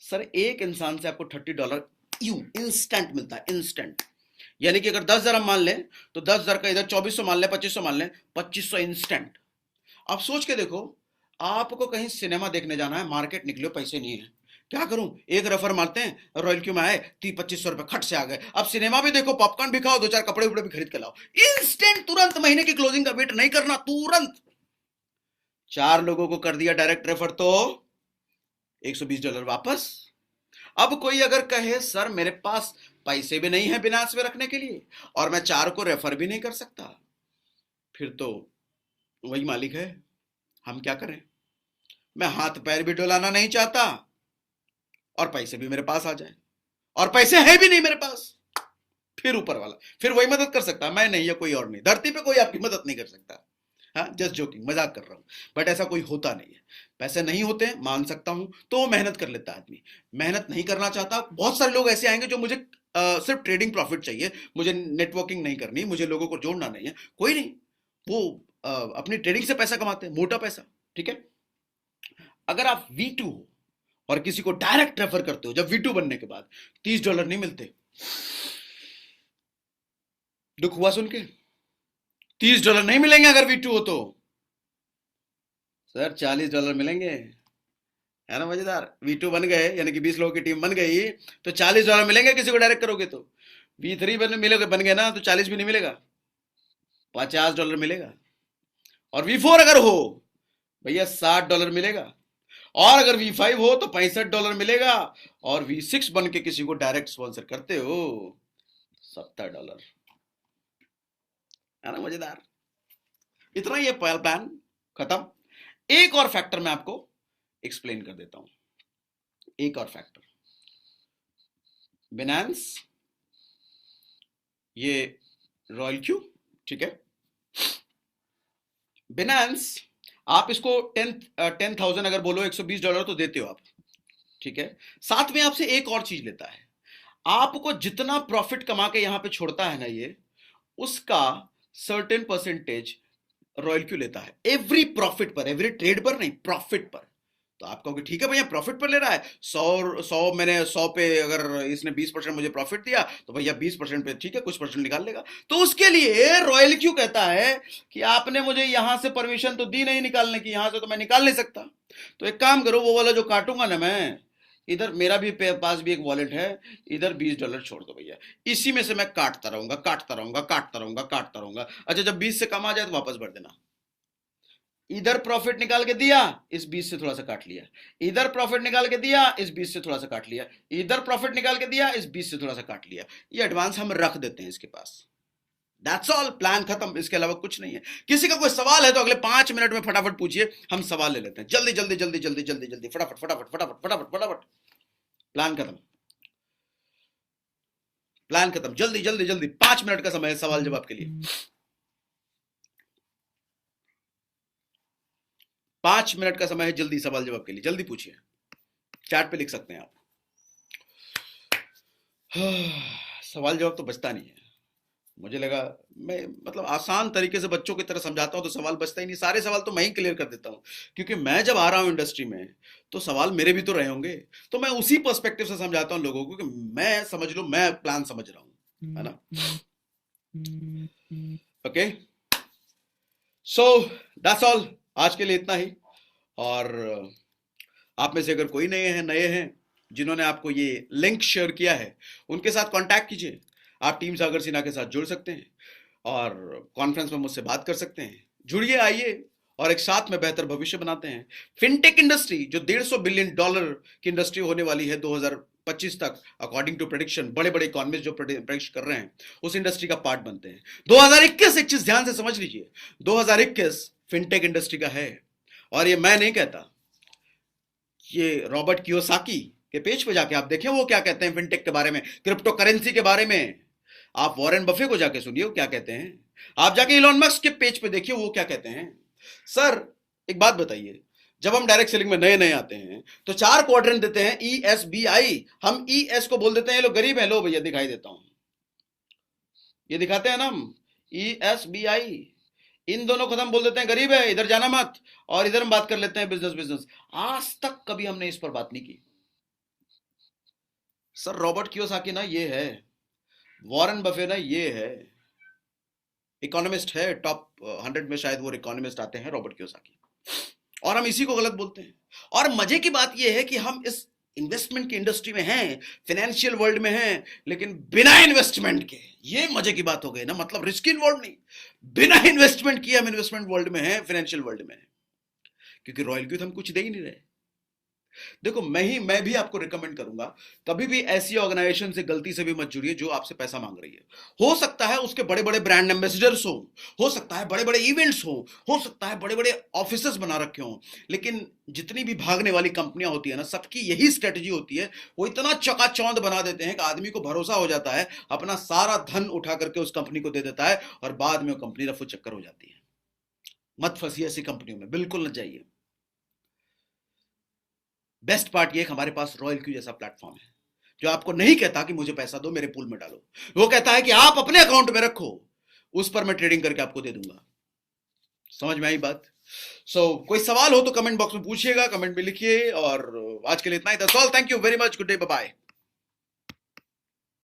सर एक इंसान से आपको $30 यू इंस्टेंट मिलता है, इंस्टेंट। यानी कि अगर 10,000 हम मान लें तो 10,000 का इधर 2400 मान लें, 2500 मान लें, 2500 इंस्टेंट। आप सोच के देखो, आपको कहीं सिनेमा देखने जाना है, मार्केट निकलो, पैसे नहीं है, क्या करूं? एक रेफर मारते हैं, रॉयल क्यू में आए, 2500 रुपए खट से आ गए। अब सिनेमा भी देखो, पॉपकॉर्न भी खाओ, 2-4 कपड़े उपड़े भी खरीद के लाओ, इंस्टेंट, तुरंत, महीने की क्लोजिंग का वेट नहीं करना, तुरंत। 4 लोगों को कर दिया डायरेक्ट रेफर तो $120 वापस। अब कोई अगर कहे सर मेरे पास पैसे भी नहीं है बिनास में रखने के लिए, और मैं 4 को रेफर भी नहीं कर सकता, फिर तो वही मालिक है, हम क्या करें? मैं हाथ पैर भी डुलाना नहीं चाहता और पैसे भी मेरे पास आ जाए, और पैसे हैं भी नहीं मेरे पास, फिर ऊपर वाला, फिर वही मदद कर सकता, मैं नहीं या कोई और नहीं, धरती पे कोई आपकी मदद नहीं कर सकता। हाँ, जस्ट जोकिंग, मजाक कर रहा हूं, बट ऐसा कोई होता नहीं है। पैसे नहीं होते, मान सकता हूं, तो मेहनत कर लेता आदमी। मेहनत नहीं करना चाहता, बहुत सारे लोग ऐसे आएंगे जो मुझे सिर्फ ट्रेडिंग प्रॉफिट चाहिए, मुझे नेटवर्किंग नहीं करनी, मुझे लोगों को जोड़ना नहीं है, कोई नहीं, वो अपनी ट्रेडिंग से पैसा कमाते हैं, मोटा पैसा, ठीक है। अगर आप V2 हो और किसी को डायरेक्ट रेफर करते हो, जब V2 बनने के बाद $30 नहीं मिलते, दुख हुआ सुन के? $30 नहीं मिलेंगे अगर V2 हो तो सर $40 मिलेंगे, है ना मजेदार? V2 बन गए, यानी कि 20 लोगों की टीम बन गई, तो $40 मिलेंगे किसी को डायरेक्ट करोगे तो। V3 बन गए ना, तो 40 भी नहीं मिलेगा, $50 मिलेगा। और V4 अगर हो भैया $60 मिलेगा, और अगर V5 हो तो $65 मिलेगा, और V6 बन के किसी को डायरेक्ट स्पॉन्सर करते हो $70, है ना मजेदार? इतना ही प्लान खत्म। एक और फैक्टर मैं आपको एक्सप्लेन कर देता हूं, एक और फैक्टर। बिनांस, ये रॉयल क्यू, ठीक है? बिनांस आप इसको 10,000 अगर बोलो, $120 तो देते हो आप, ठीक है? साथ में आपसे एक और चीज लेता है, आपको जितना प्रॉफिट कमा के यहां पे छोड़ता है ना ये, उसका सर्टेन परसेंटेज रॉयल क्यू लेता है। एवरी प्रॉफिट पर, एवरी ट्रेड पर नहीं, प्रॉफिट पर। तो आप कहोगे ठीक है भैया प्रॉफिट पर ले रहा है, 100 मैंने 100 पे अगर इसने 20% मुझे प्रॉफिट दिया तो भैया 20% पे ठीक है, कुछ परसेंट निकाल लेगा। तो उसके लिए रॉयल क्यू कहता है कि आपने मुझे यहां से परमिशन तो दी नहीं निकालने की, यहां से तो मैं निकाल नहीं सकता, तो एक काम करो, वो वाला जो काटूंगा ना मैं, इधर मेरा भी पास भी एक वॉलेट है, इधर $20 छोड़ दो भैया, इसी में से मैं काटता रहूंगा, काटता रहूंगा, काटता रहूंगा, काटता रहूंगा। अच्छा, जब 20 से कम आ जाए तो वापस भर देना। इधर प्रॉफिट निकाल के दिया, इस 20 से थोड़ा सा काट लिया, इधर प्रॉफिट निकाल के दिया, इस 20 से थोड़ा सा काट लिया, इधर प्रॉफिट निकाल के दिया, इस 20 से थोड़ा सा काट लिया। ये एडवांस हम रख देते हैं इसके पास। दैट्स ऑल, प्लान खत्म, इसके अलावा कुछ नहीं है। किसी का कोई सवाल है तो अगले 5 मिनट में फटाफट पूछिए, हम सवाल ले लेते हैं। जल्दी जल्दी जल्दी जल्दी जल्दी जल्दी, फटाफट फटाफट फटाफट फटाफट फटाफट। प्लान खत्म, प्लान खत्म, जल्दी जल्दी जल्दी, 5 मिनट का समय है सवाल जवाब के लिए। 5 मिनट का समय है जल्दी सवाल जवाब के लिए, जल्दी पूछिए, चैट पे लिख सकते हैं आप। सवाल जवाब तो बचता नहीं है, मुझे लगा मैं मतलब आसान तरीके से बच्चों की तरह समझाता हूं तो सवाल बचता ही नहीं। सारे सवाल तो मैं ही क्लियर कर देता हूं, क्योंकि मैं जब आ रहा हूं इंडस्ट्री में तो सवाल मेरे भी तो रहे होंगे, तो मैं उसी पर्सपेक्टिव से समझाता हूं लोगों को कि मैं समझ लो, मैं प्लान समझ रहा हूं, है ना? ओके, सो दैट्स ऑल, आज के लिए इतना ही। और आप में से अगर कोई नए हैं जिन्होंने आपको ये लिंक शेयर किया है, उनके साथ कांटेक्ट कीजिए। आप टीम सागर सिन्हा के साथ जुड़ सकते हैं और कॉन्फ्रेंस में मुझसे बात कर सकते हैं। जुड़िए, आइए और एक साथ में बेहतर भविष्य बनाते हैं। फिनटेक इंडस्ट्री जो $150 बिलियन की इंडस्ट्री होने वाली है 2025 तक, अकॉर्डिंग टू प्रेडिक्शन, बड़े बड़े इकोनॉमिस्ट जो प्रेडिक्ट कर रहे हैं, उस इंडस्ट्री का पार्ट बनते हैं। 2021, एक चीज ध्यान से समझ लीजिए, 2021 फिनटेक इंडस्ट्री का है। और ये मैं नहीं कहता, ये रॉबर्ट कियोसाकी के पेज पे जाके आप देखें वो क्या कहते हैं फिनटेक के बारे में, क्रिप्टो करेंसी के बारे में। आप वॉरेन बफे को जाके सुनिए वो क्या कहते हैं, आप जाके इलॉन मस्क के पेज पे देखिए वो क्या कहते हैं। सर एक बात बताइए, जब हम डायरेक्ट सेलिंग में नए आते हैं तो 4 क्वाड्रेंट देते हैं, ESBI, हम ES को बोल देते हैं, लोग गरीब हैं, लो भैया दिखाई देता हूं, ये दिखाते हैं ना हम, ESBI, इन दोनों को हम बोल देते हैं गरीब है, इधर जाना मत, और इधर हम बात कर लेते हैं बिजनेस। आज तक कभी हमने इस पर बात नहीं की। सर रॉबर्ट कियोसाकी ना ये है, वॉरेन बफे ना ये है, इकोनॉमिस्ट है, टॉप 100 में शायद वो इकोनॉमिस्ट आते हैं, रॉबर्ट कियोसाकी, और हम इसी को गलत बोलते हैं। और मजे की बात यह है कि हम इस इन्वेस्टमेंट की इंडस्ट्री में हैं, फाइनेंशियल वर्ल्ड में हैं, लेकिन बिना इन्वेस्टमेंट के, ये मजे की बात हो गई ना, मतलब रिस्क इन्वॉल्व नहीं, बिना इन्वेस्टमेंट किए हम इन्वेस्टमेंट वर्ल्ड में हैं, फाइनेंशियल वर्ल्ड में हैं, क्योंकि रॉयल क्यू हम कुछ दे ही नहीं रहे। देखो मैं भी आपको रिकमेंड करूंगा, कभी भी ऐसी ऑर्गेनाइजेशन से गलती से भी मत जुड़िए जो आपसे पैसा मांग रही है। हो सकता है उसके बड़े बड़े ब्रांड एम्बेसडर्स हो सकता है बड़े बड़े इवेंट्स हो सकता है बड़े बड़े ऑफिसेस बना रखे हो, लेकिन जितनी भी भागने वाली कंपनियां होती है ना, सबकी यही स्ट्रेटजी होती है, वो इतना चकाचौंध बना देते हैं कि आदमी को भरोसा हो जाता है, अपना सारा धन उठा करके उस कंपनी को दे देता है, और बाद में वो कंपनी रफू चक्कर हो जाती है। मत फंसिए ऐसी कंपनियों में, बिल्कुल न जाइए। बेस्ट पार्ट ये हमारे पास रॉयल क्यू जैसा प्लेटफॉर्म है, जो आपको नहीं कहता कि मुझे पैसा दो मेरे पूल में डालो, वो कहता है कि आप अपने अकाउंट में रखो, उस पर मैं ट्रेडिंग करके आपको दे दूंगा। समझ में आई बात? कोई सवाल हो तो कमेंट बॉक्स में पूछिएगा, कमेंट में लिखिए। और आज के लिए इतना ही। That's all, thank you very much, good day, bye bye.